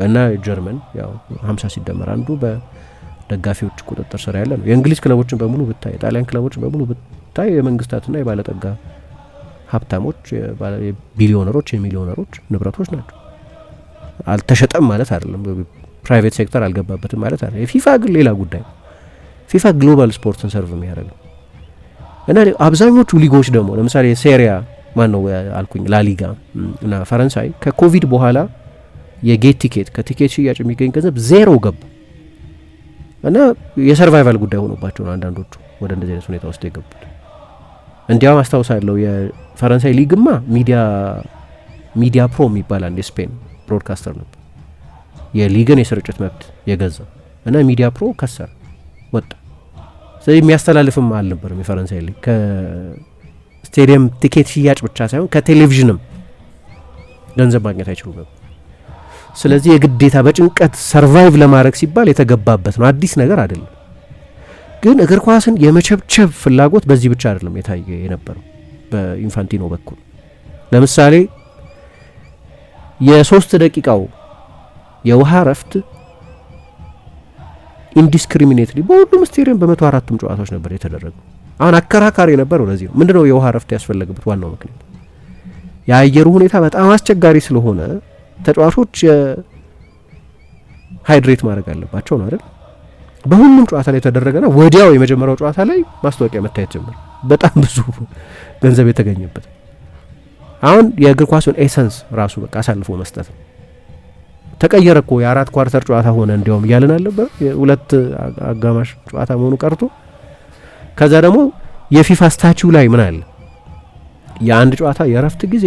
እና ጀርመን ያው 50 ሲደመር አንዱ በደጋፊዎች ቁጥጥር ስር ያለ ነው። የእንግሊዝ ክለቦችን በሙሉ ብታይ፣ የጣሊያን ክለቦችን በሙሉ ብታይ የመንግስታትና የባለጠጋ ሀብታሞች የቢሊዮነሮች የሚሊዮነሮች ንብረቶች ናቸው። አልተሸጠም ማለት አይደለም፣ ፕራይቬት ሴክተር አልገባበትም ማለት አይደለም። የፊፋ ግን ሌላ ጉዳይ። ፊፋ ግሎባል ስፖርትን ሰርቭ የሚያደርግ እና አብዛኞቹ ሊጎች ደግሞ ለምሳሌ ሴሪያ ማን ነው አልኩኝ ላሊጋ እና ፈረንሳይ ከኮቪድ በኋላ የጌት ቲኬት ከቲኬት ሽያጭ የሚገኝ ገንዘብ ዜሮ ገባ እና የሰርቫይቫል ጉዳይ ሆኖባቸው ነው አንዳንዶቹ ወደ እንደዚህ አይነት ሁኔታ ውስጥ የገቡት። እንዲያውም አስታውሳለሁ የፈረንሳይ ሊግማ ሚዲያ ፕሮ የሚባል አንድ የስፔን ብሮድካስተር ነበር የሊግን የስርጭት መብት የገዛ እና ሚዲያ ፕሮ ከሰረ ወጣ። ስለዚህ የሚያስተላልፍም አልነበርም የፈረንሳይ ሊግ ከስቴዲየም ቲኬት ሽያጭ ብቻ ሳይሆን ከቴሌቪዥንም ገንዘብ ማግኘት አይችሉም ነበር። ስለዚህ የግዴታ በጭንቀት ሰርቫይቭ ለማድረግ ሲባል የተገባበት ነው። አዲስ ነገር አይደለም። ግን እግር ኳስን የመቸብቸብ ፍላጎት በዚህ ብቻ አይደለም የታየ የነበረው በኢንፋንቲኖ በኩል። ለምሳሌ የ3 ደቂቃው የውሃ ረፍት ኢንዲስክሪሚኔትሊ በሁሉም ስቴዲየም በ104ቱም ጨዋታዎች ነበር የተደረገው። አሁን አከራካሪ የነበረው ለዚህ ነው። ምንድነው የውሃ ረፍት ያስፈለገበት ዋናው ምክንያት? የአየሩ ሁኔታ በጣም አስቸጋሪ ስለሆነ ተጫዋቾች ሃይድሬት ማድረግ አለባቸው ነው አይደል? በሁሉም ጨዋታ ላይ የተደረገና ወዲያው የመጀመሪያው ጨዋታ ላይ ማስታወቂያ መታየት ጀመረ። በጣም ብዙ ገንዘብ የተገኘበት። አሁን የእግር ኳሱን ኤሰንስ ራሱ በቃ አሳልፎ መስጠት ነው። ተቀየረ እኮ የ4 ኳርተር ጨዋታ ሆነ እንዲያውም እያልን አልነበረ? የ2 አጋማሽ ጨዋታ መሆኑ ቀርቶ ከዛ ደግሞ የፊፋ ስታቹ ላይ ምን አለ? የአንድ ጨዋታ የረፍት ጊዜ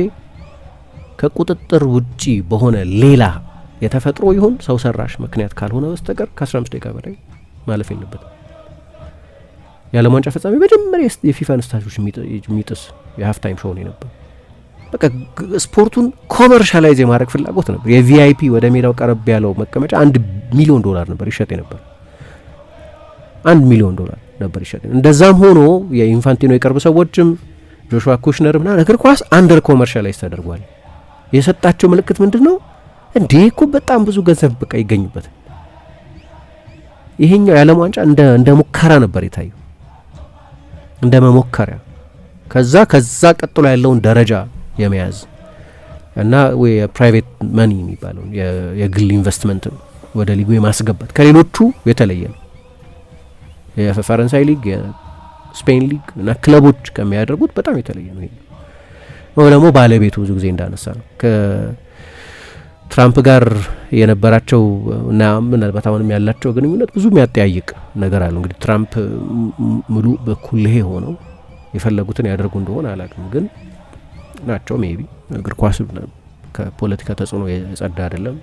ከቁጥጥር ውጪ በሆነ ሌላ የተፈጥሮ ይሁን ሰው ሰራሽ ምክንያት ካልሆነ በስተቀር ከ15 ደቂቃ በላይ ማለፍ የለበትም። የዓለም ዋንጫ ፍጻሜ መጀመሪያ የፊፋን ስታቹስ የሚጥስ የሀፍ ታይም ሾው ነው ነበር። በቃ ስፖርቱን ኮመርሻላይዝ የማድረግ ፍላጎት ነበር። የቪአይፒ ወደ ሜዳው ቀረብ ያለው መቀመጫ $1 ሚሊዮን ነበር ይሸጥ ነበር። $1 ሚሊዮን ነበር ይሸጥ። እንደዛም ሆኖ የኢንፋንቲኖ የቅርብ ሰዎችም ጆሹዋ ኩሽነር ምናምን እግር ኳስ አንደር ኮመርሻላይዝ ተደርጓል። የሰጣቸው ምልክት ምንድነው? እንዴ እኮ በጣም ብዙ ገንዘብ በቃ ይገኝበታል። ይሄኛው የዓለም ዋንጫ እንደ ሙከራ ነበር የታየው፣ እንደ መሞከሪያ። ከዛ ቀጥሎ ያለውን ደረጃ የመያዝ እና የፕራይቬት መኒ የሚባለው የግል ኢንቨስትመንት ወደ ሊጉ የማስገባት ከሌሎቹ የተለየ ነው። የፈረንሳይ ሊግ፣ የስፔን ሊግ እና ክለቦች ከሚያደርጉት በጣም የተለየ ነው። ይሄ ነው ደግሞ ባለቤቱ ብዙ ጊዜ እንዳነሳ ነው ከትራምፕ ጋር የነበራቸው እና ምናልባት አሁንም ያላቸው ግንኙነት ብዙ የሚያጠያይቅ ነገር አለው። እንግዲህ ትራምፕ ሙሉ በኩልሄ ሆነው የፈለጉትን ያደርጉ እንደሆነ አላውቅም፣ ግን ናቸው ሜቢ እግር ኳስ ከፖለቲካ ተጽዕኖ የጸዳ አይደለም።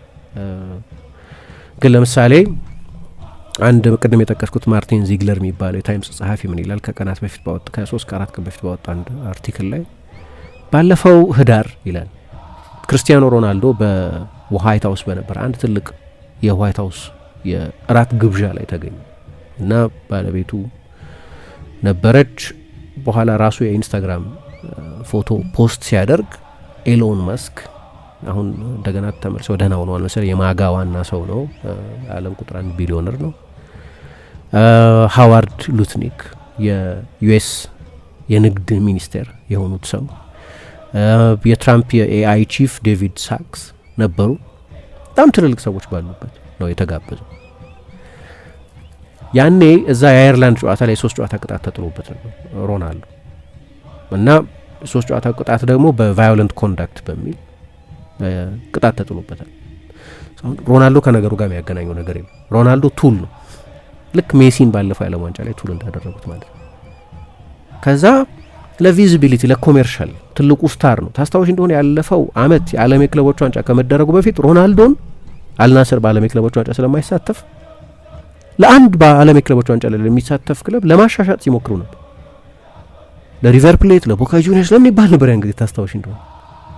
ግን ለምሳሌ አንድ ቅድም የጠቀስኩት ማርቲን ዚግለር የሚባለው የታይምስ ጸሐፊ ምን ይላል? ከቀናት በፊት ባወጣ ከ3-4 ቀን በፊት ባወጣ አንድ አርቲክል ላይ ባለፈው ህዳር ይላል ክርስቲያኖ ሮናልዶ በዋይት ሀውስ በነበረ አንድ ትልቅ የዋይት ሀውስ የእራት ግብዣ ላይ ተገኘ እና ባለቤቱ ነበረች። በኋላ ራሱ የኢንስታግራም ፎቶ ፖስት ሲያደርግ ኤሎን መስክ አሁን እንደገና ተመልሶ ደህና ሆኗል መሰለኝ የማጋ ዋና ሰው ነው፣ የዓለም ቁጥር 1 ቢሊዮነር ነው። ሃዋርድ ሉትኒክ የዩኤስ የንግድ ሚኒስቴር የሆኑት ሰው፣ የትራምፕ የኤአይ ቺፍ ዴቪድ ሳክስ ነበሩ። በጣም ትልልቅ ሰዎች ባሉበት ነው የተጋበዘው። ያኔ እዛ የአየርላንድ ጨዋታ ላይ 3 ጨዋታ ቅጣት ተጥሎበት ነበር ሮናልዶ እና 3 ጨዋታ ቅጣት ደግሞ በቫዮለንት ኮንዳክት በሚል ቅጣት ተጥሎበታል። ሮናልዶ ከነገሩ ጋር የሚያገናኘው ነገር የለም። ሮናልዶ ቱል ነው፣ ልክ ሜሲን ባለፈው የዓለም ዋንጫ ላይ ቱል እንዳደረጉት ማለት ነው። ከዛ ለቪዚቢሊቲ ለኮሜርሻል ትልቁ ስታር ነው። ታስታውሽ እንደሆነ ያለፈው አመት የዓለም የክለቦች ዋንጫ ከመደረጉ በፊት ሮናልዶን አልናስር በዓለም የክለቦች ዋንጫ ስለማይሳተፍ ለአንድ በዓለም የክለቦች ዋንጫ ላይ ለሚሳተፍ ክለብ ለማሻሻጥ ሲሞክሩ ነበር። ለሪቨር ፕሌት፣ ለቦካ ጁኒየርስ ለምን ይባል ነበር እንግዲህ ታስታውሽ እንደሆነ።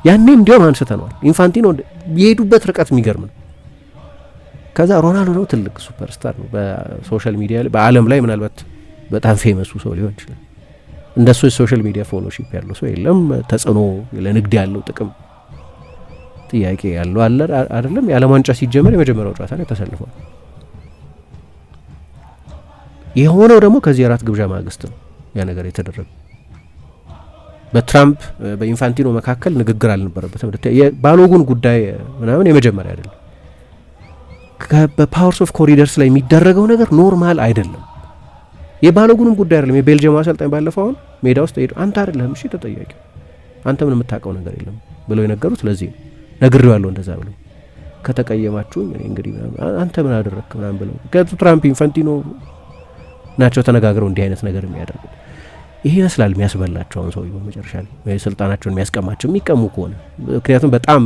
ያኔ እንዲያውም አንስተነዋል። ኢንፋንቲኖ የሄዱበት ርቀት የሚገርም ነው። ከዛ ሮናልዶ ነው ትልቅ ሱፐርስታር ነው። በሶሻል ሚዲያ ላይ በዓለም ላይ ምናልባት በጣም ፌመሱ ሰው ሊሆን ይችላል። እንደሱ የሶሻል ሚዲያ ፎሎሺፕ ያለው ሰው የለም። ተጽዕኖ ለንግድ ያለው ጥቅም ጥያቄ ያለው አለ አይደለም። የዓለም ዋንጫ ሲጀመር የመጀመሪያው ጨዋታ ላይ ተሰልፏል። የሆነው ደግሞ ከዚህ የራት ግብዣ ማግስት ነው ያ ነገር የተደረገው። በትራምፕ በኢንፋንቲኖ መካከል ንግግር አልነበረበትም። የባሎጉን ጉዳይ ምናምን የመጀመሪያ አይደለም። በፓወርስ ኦፍ ኮሪደርስ ላይ የሚደረገው ነገር ኖርማል አይደለም። የባሎጉንም ጉዳይ አይደለም። የቤልጅየም አሰልጣኝ ባለፈው አሁን ሜዳ ውስጥ ሄዱ አንተ አይደለህም እሺ ተጠያቂ፣ አንተ ምን የምታውቀው ነገር የለም ብለው የነገሩት ለዚህ ነው። ነግሬዋለሁ እንደዛ ብለው ከተቀየማችሁ እንግዲህ አንተ ምን አደረክ ምናምን ብለው ከትራምፕ ኢንፋንቲኖ ናቸው ተነጋግረው እንዲህ አይነት ነገር የሚያደርጉት። ይሄ ይመስላል የሚያስበላቸውን ሰው በመጨረሻ ላይ ስልጣናቸውን የሚያስቀማቸው የሚቀሙ ከሆነ ምክንያቱም በጣም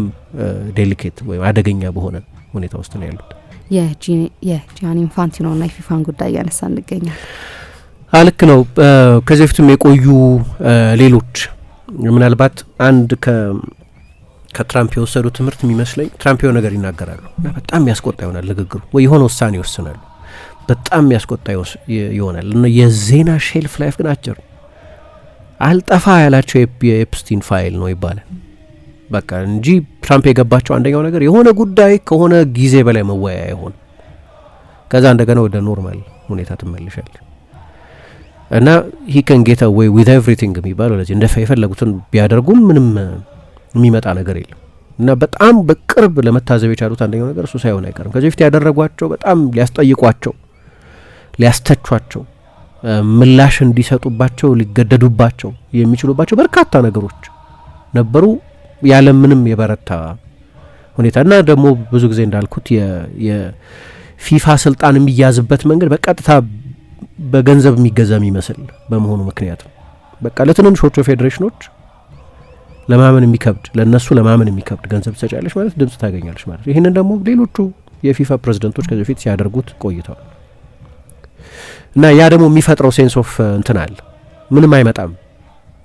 ዴሊኬት ወይም አደገኛ በሆነ ሁኔታ ውስጥ ነው ያሉት። የጂያኒ ኢንፋንቲኖ እና የፊፋን ጉዳይ እያነሳ እንገኛል። ልክ ነው። ከዚህ በፊትም የቆዩ ሌሎች ምናልባት አንድ ከትራምፕ የወሰዱ ትምህርት የሚመስለኝ ትራምፕ የሆነ ነገር ይናገራሉ እና በጣም የሚያስቆጣ ይሆናል ንግግሩ፣ ወይ የሆነ ውሳኔ ይወስናሉ በጣም የሚያስቆጣ ይሆናል እና የዜና ሼልፍ ላይፍ ግን አጭር አልጠፋ ያላቸው የኤፕስቲን ፋይል ነው ይባላል። በቃ እንጂ ትራምፕ የገባቸው አንደኛው ነገር የሆነ ጉዳይ ከሆነ ጊዜ በላይ መወያያ ይሆን ከዛ እንደገና ወደ ኖርማል ሁኔታ ትመልሻል እና he can get away with everything የሚባለው ለዚህ እንደ የፈለጉትን ቢያደርጉም ምንም የሚመጣ ነገር የለም እና በጣም በቅርብ ለመታዘብ የቻሉት አንደኛው ነገር እሱ ሳይሆን አይቀርም። ከዚህ በፊት ያደረጓቸው በጣም ሊያስጠይቋቸው ሊያስተቿቸው ምላሽ እንዲሰጡባቸው ሊገደዱባቸው የሚችሉባቸው በርካታ ነገሮች ነበሩ ያለ ምንም የበረታ ሁኔታ እና ደግሞ ብዙ ጊዜ እንዳልኩት የፊፋ ስልጣን የሚያዝበት መንገድ በቀጥታ በገንዘብ የሚገዛ የሚመስል በመሆኑ ምክንያት በቃ ለትንንሾቹ ፌዴሬሽኖች ለማመን የሚከብድ ለነሱ ለማመን የሚከብድ ገንዘብ ትሰጫለሽ ማለት ድምጽ ታገኛለሽ ማለት። ይህንን ደግሞ ሌሎቹ የፊፋ ፕሬዝዳንቶች ከዚህ በፊት ሲያደርጉት ቆይተዋል እና ያ ደግሞ የሚፈጥረው ሴንስ ኦፍ እንትን አለ ምንም አይመጣም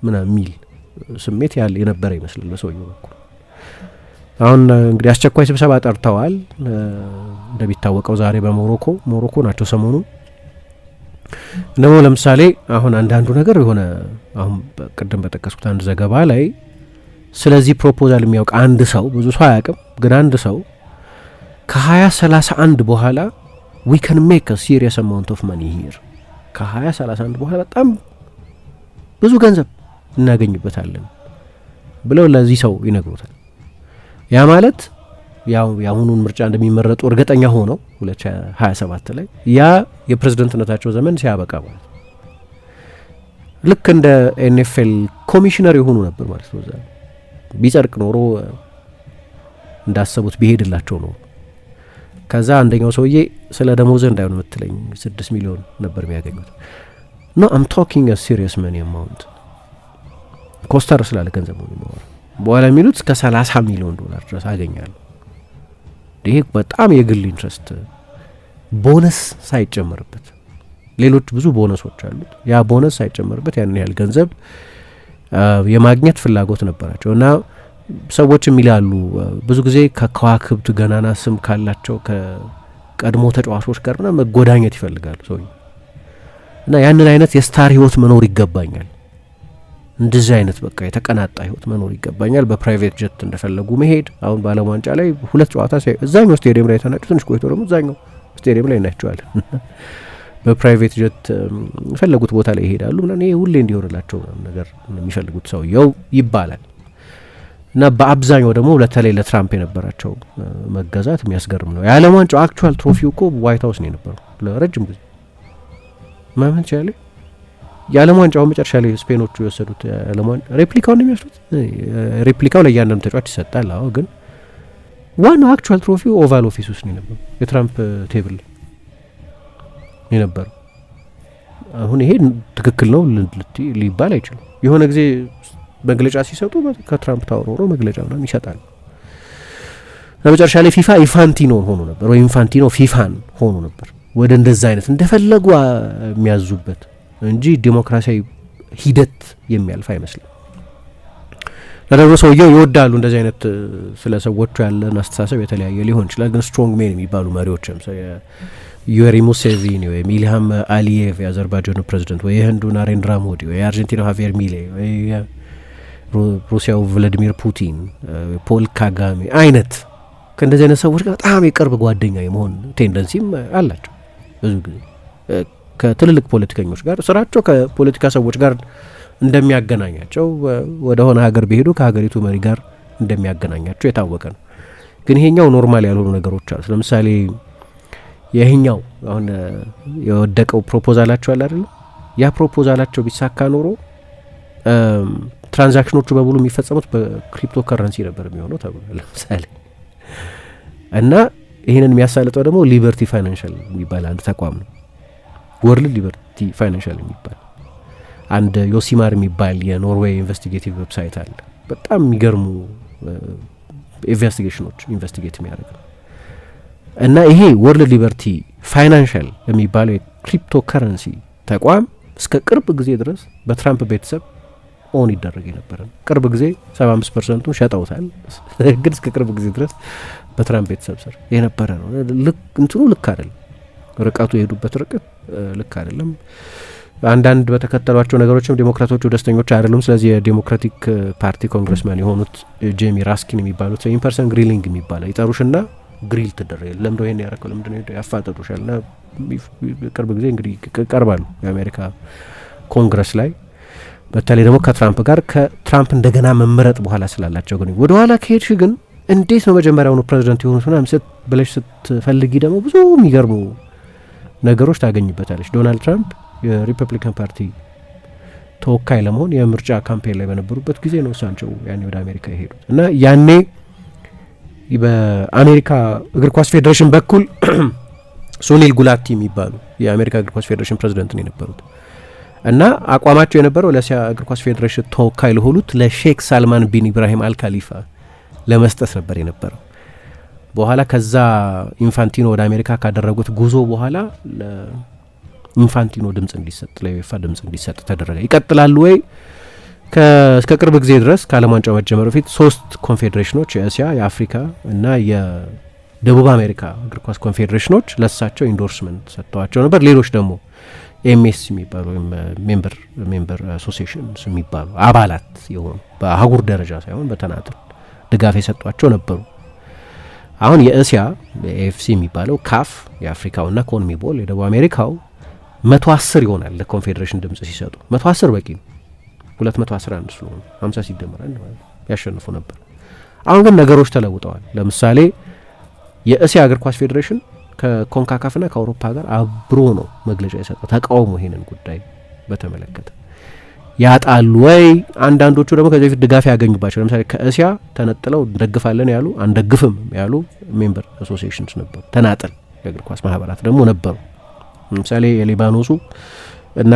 ምናምን የሚል ስሜት ያለ የነበረ ይመስላል በሰውየው በኩል። አሁን እንግዲህ አስቸኳይ ስብሰባ ጠርተዋል እንደሚታወቀው ዛሬ በሞሮኮ ናቸው ሰሞኑን። ደግሞ ለምሳሌ አሁን አንዳንዱ ነገር የሆነ አሁን ቅድም በጠቀስኩት አንድ ዘገባ ላይ ስለዚህ ፕሮፖዛል የሚያውቅ አንድ ሰው ብዙ ሰው አያውቅም፣ ግን አንድ ሰው ከ2031 በኋላ we can make a serious amount of money here ከ2031 በኋላ በጣም ብዙ ገንዘብ እናገኝበታለን ብለው ለዚህ ሰው ይነግሩታል። ያ ማለት ያው የአሁኑን ምርጫ እንደሚመረጡ እርግጠኛ ሆነው 2027 ላይ ያ የፕሬዝዳንትነታቸው ዘመን ሲያበቃ ማለት ልክ እንደ ኤንኤፍኤል ኮሚሽነር የሆኑ ነበር ማለት ነው። እዛ ቢጸድቅ ኖሮ እንዳሰቡት ቢሄድላቸው ነው። ከዛ አንደኛው ሰውዬ ስለ ደሞዝ እንዳይሆን የምትለኝ 6 ሚሊዮን ነበር የሚያገኙት። ኖ አም ቶኪንግ አ ሲሪየስ መኒ አማውንት ኮስተር ስላለ ገንዘብ ነው የሚሆነው። በኋላ የሚሉት እስከ 30 ሚሊዮን ዶላር ድረስ አገኛለሁ። ይሄ በጣም የግል ኢንትረስት ቦነስ ሳይጨመርበት ሌሎች ብዙ ቦነሶች አሉት። ያ ቦነስ ሳይጨመርበት ያን ያህል ገንዘብ የማግኘት ፍላጎት ነበራቸው እና ሰዎችም ይላሉ ብዙ ጊዜ ከከዋክብት ገናና ስም ካላቸው ከቀድሞ ተጫዋቾች ጋር መጎዳኘት ይፈልጋሉ ሰው እና ያንን አይነት የስታር ህይወት መኖር ይገባኛል፣ እንደዚህ አይነት በቃ የተቀናጣ ህይወት መኖር ይገባኛል፣ በፕራይቬት ጀት እንደፈለጉ መሄድ። አሁን በዓለም ዋንጫ ላይ 2 ጨዋታ እዛኛው ስቴዲየም ላይ ተናጩ፣ ትንሽ ቆይቶ ደግሞ እዛኛው ስቴዲየም ላይ እናያቸዋለን። በፕራይቬት ጀት የፈለጉት ቦታ ላይ ይሄዳሉ ምናምን። ይሄ ሁሌ እንዲሆንላቸው ነገር የሚፈልጉት ሰውየው ይባላል። እና በአብዛኛው ደግሞ በተለይ ለትራምፕ የነበራቸው መገዛት የሚያስገርም ነው። የዓለም ዋንጫው አክቹዋል ትሮፊው እኮ ዋይት ሀውስ ነው የነበረው ለረጅም ጊዜ ማመን ይችላል። የዓለም ዋንጫው መጨረሻ ላይ ስፔኖቹ የወሰዱት የዓለም ዋንጫ ሬፕሊካውን ነው የሚወስዱት። ሬፕሊካው ለእያንዳንዱ ተጫዋች ይሰጣል። አዎ፣ ግን ዋናው አክቹዋል ትሮፊው ኦቫል ኦፊስ ውስጥ ነው የነበረው፣ የትራምፕ ቴብል የነበረው። አሁን ይሄ ትክክል ነው ሊባል አይችልም። የሆነ ጊዜ መግለጫ ሲሰጡ ከትራምፕ ታወር ሆኖ መግለጫ ምናምን ይሰጣል። ለመጨረሻ ላይ ፊፋ ኢንፋንቲኖ ሆኖ ነበር፣ ወይ ኢንፋንቲኖ ፊፋን ሆኖ ነበር። ወደ እንደዛ አይነት እንደፈለጉ የሚያዙበት እንጂ ዲሞክራሲያዊ ሂደት የሚያልፍ አይመስልም። ለደግሞ ሰውየው ይወዳሉ እንደዚህ አይነት ስለ ሰዎቹ ያለን አስተሳሰብ የተለያየ ሊሆን ይችላል። ግን ስትሮንግ ሜን የሚባሉ መሪዎችም ዩዌሪ ሙሴቪኒ ወይ ኢልሃም አሊየቭ የአዘርባይጃኑ ፕሬዚደንት ወይ የህንዱ ናሬንድራ ሞዲ ወይ የአርጀንቲናው ሃቪየር ሚሌ ወይ ሩሲያው ቭላዲሚር ፑቲን፣ ፖል ካጋሜ አይነት ከእንደዚህ አይነት ሰዎች ጋር በጣም የቅርብ ጓደኛ የመሆን ቴንደንሲም አላቸው። ብዙ ጊዜ ከትልልቅ ፖለቲከኞች ጋር ስራቸው ከፖለቲካ ሰዎች ጋር እንደሚያገናኛቸው ወደ ሆነ ሀገር ቢሄዱ ከሀገሪቱ መሪ ጋር እንደሚያገናኛቸው የታወቀ ነው። ግን ይሄኛው ኖርማል ያልሆኑ ነገሮች አሉ። ለምሳሌ ይሄኛው አሁን የወደቀው ፕሮፖዛላቸው አለ አይደል? ያ ፕሮፖዛላቸው ቢሳካ ኖሮ ትራንዛክሽኖቹ በሙሉ የሚፈጸሙት በክሪፕቶ ከረንሲ ነበር የሚሆነው ተብሏል። ለምሳሌ እና ይህንን የሚያሳልጠው ደግሞ ሊበርቲ ፋይናንሻል የሚባል አንድ ተቋም ነው። ወርልድ ሊበርቲ ፋይናንሻል የሚባል አንድ ዮሲማር የሚባል የኖርዌይ ኢንቨስቲጌቲቭ ዌብሳይት አለ። በጣም የሚገርሙ ኢንቨስቲጌሽኖች ኢንቨስቲጌት የሚያደርግ ነው። እና ይሄ ወርልድ ሊበርቲ ፋይናንሻል የሚባለው የክሪፕቶ ከረንሲ ተቋም እስከ ቅርብ ጊዜ ድረስ በትራምፕ ቤተሰብ ኦን ይደረግ የነበረ ነው። ቅርብ ጊዜ 75%ቱን ሸጠውታል። ግን እስከ ቅርብ ጊዜ ድረስ በትራምፕ ቤተሰብ ስር የነበረ ነው። እንትኑ ልክ አይደለም፣ ርቀቱ የሄዱበት ርቀት ልክ አይደለም። አንዳንድ በተከተሏቸው ነገሮችም ዴሞክራቶቹ ደስተኞች አይደሉም። ስለዚህ የዴሞክራቲክ ፓርቲ ኮንግረስማን የሆኑት ጄሚ ራስኪን የሚባሉት ኢንፐርሰን ግሪሊንግ የሚባለው ይጠሩሽና ግሪል ትደረግ ለምንድነው ይሄን ያረከው ለምንድነው ያፋጠጡሻልና ቅርብ ጊዜ እንግዲህ ቀርባሉ የአሜሪካ ኮንግረስ ላይ። በተለይ ደግሞ ከትራምፕ እንደገና መመረጥ በኋላ ስላላቸው ግን ወደ ኋላ ከሄድሽ ግን እንዴት ነው መጀመሪያውኑ ፕሬዚደንት የሆኑት ምናምን ብለሽ ስትፈልጊ ደግሞ ብዙ የሚገርሙ ነገሮች ታገኝበታለች። ዶናልድ ትራምፕ የሪፐብሊካን ፓርቲ ተወካይ ለመሆን የምርጫ ካምፔን ላይ በነበሩበት ጊዜ ነው እሳቸው ያኔ ወደ አሜሪካ የሄዱት እና ያኔ በአሜሪካ እግር ኳስ ፌዴሬሽን በኩል ሱኒል ጉላቲ የሚባሉ የአሜሪካ እግር ኳስ ፌዴሬሽን ፕሬዚደንት ነው የነበሩት እና አቋማቸው የነበረው ለእስያ እግር ኳስ ፌዴሬሽን ተወካይ ለሆኑት ለሼክ ሳልማን ቢን ኢብራሂም አልካሊፋ ለመስጠት ነበር የነበረው። በኋላ ከዛ ኢንፋንቲኖ ወደ አሜሪካ ካደረጉት ጉዞ በኋላ ለኢንፋንቲኖ ድምጽ እንዲሰጥ ለዩኤፋ ድምጽ እንዲሰጥ ተደረገ። ይቀጥላሉ ወይ? እስከ ቅርብ ጊዜ ድረስ ከዓለም ዋንጫው መጀመር በፊት 3 ኮንፌዴሬሽኖች የእስያ፣ የአፍሪካ እና የደቡብ አሜሪካ እግር ኳስ ኮንፌዴሬሽኖች ለሳቸው ኢንዶርስመንት ሰጥተዋቸው ነበር። ሌሎች ደግሞ ኤምኤስ የሚባሉ ወይም ሜምበር አሶሲዬሽንስ የሚባሉ አባላት የሆኑ በአህጉር ደረጃ ሳይሆን በተናጥል ድጋፍ የሰጧቸው ነበሩ። አሁን የእስያ ኤኤፍሲ የሚባለው ካፍ የአፍሪካውና ኮንሜቦል የደቡብ አሜሪካው 110 ይሆናል ለኮንፌዴሬሽን ድምጽ ሲሰጡ 110 በቂ ነው። 211 ስለሆነ 50 ሲደመር ያሸንፉ ነበር። አሁን ግን ነገሮች ተለውጠዋል። ለምሳሌ የእስያ እግር ኳስ ፌዴሬሽን ከኮንካካፍና ከአውሮፓ ጋር አብሮ ነው መግለጫ የሰጠው ተቃውሞ ይሄንን ጉዳይ በተመለከተ ያጣሉ ወይ? አንዳንዶቹ ደግሞ ከዚህ በፊት ድጋፍ ያገኙባቸው ለምሳሌ ከእስያ ተነጥለው እንደግፋለን ያሉ አንደግፍም ያሉ ሜምበር አሶሲዬሽንስ ነበሩ። ተናጠል የእግር ኳስ ማህበራት ደግሞ ነበሩ። ለምሳሌ የሊባኖሱ እና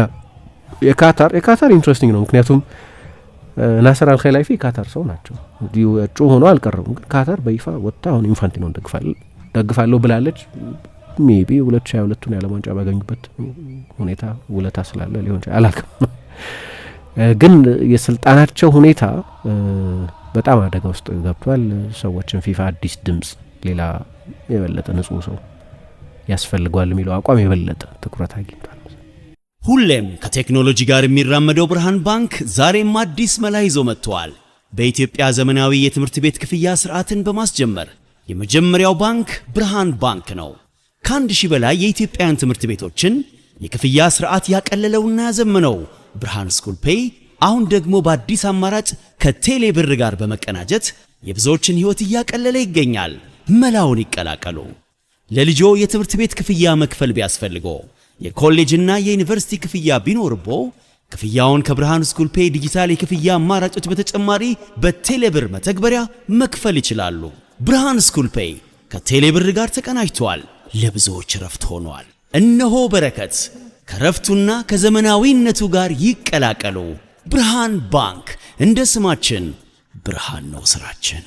የካታር ኢንትረስቲንግ ነው። ምክንያቱም ናስር አልኸላይፊ ካታር ሰው ናቸው። እጩ ሆኖ አልቀረቡም። ግን ካታር በይፋ ወጥታ አሁን ኢንፋንቲኖ ደግፋለሁ ብላለች። ሜቢ 2022ቱን የዓለም ዋንጫ ባገኙበት ሁኔታ ውለታ ስላለ ሊሆን ይችላል አላውቅም። ግን የስልጣናቸው ሁኔታ በጣም አደጋ ውስጥ ገብቷል። ሰዎችን ፊፋ አዲስ ድምጽ ሌላ የበለጠ ንጹህ ሰው ያስፈልጓል የሚለው አቋም የበለጠ ትኩረት አግኝቷል። ሁሌም ከቴክኖሎጂ ጋር የሚራመደው ብርሃን ባንክ ዛሬም አዲስ መላ ይዞ መጥቷል። በኢትዮጵያ ዘመናዊ የትምህርት ቤት ክፍያ ስርዓትን በማስጀመር የመጀመሪያው ባንክ ብርሃን ባንክ ነው። ከ1000 በላይ የኢትዮጵያውያን ትምህርት ቤቶችን የክፍያ ስርዓት ያቀለለውና ያዘመነው ብርሃን ስኩል ፔይ አሁን ደግሞ በአዲስ አማራጭ ከቴሌ ብር ጋር በመቀናጀት የብዙዎችን ህይወት እያቀለለ ይገኛል። መላውን ይቀላቀሉ። ለልጆ የትምህርት ቤት ክፍያ መክፈል ቢያስፈልጎ የኮሌጅና የዩኒቨርሲቲ ክፍያ ቢኖርቦ ክፍያውን ከብርሃን ስኩል ፔይ ዲጂታል የክፍያ አማራጮች በተጨማሪ በቴሌብር መተግበሪያ መክፈል ይችላሉ። ብርሃን ስኩል ፔይ ከቴሌብር ጋር ተቀናጅቷል። ለብዙዎች ረፍት ሆኗል። እነሆ በረከት ከረፍቱና ከዘመናዊነቱ ጋር ይቀላቀሉ። ብርሃን ባንክ እንደ ስማችን ብርሃን ነው ስራችን።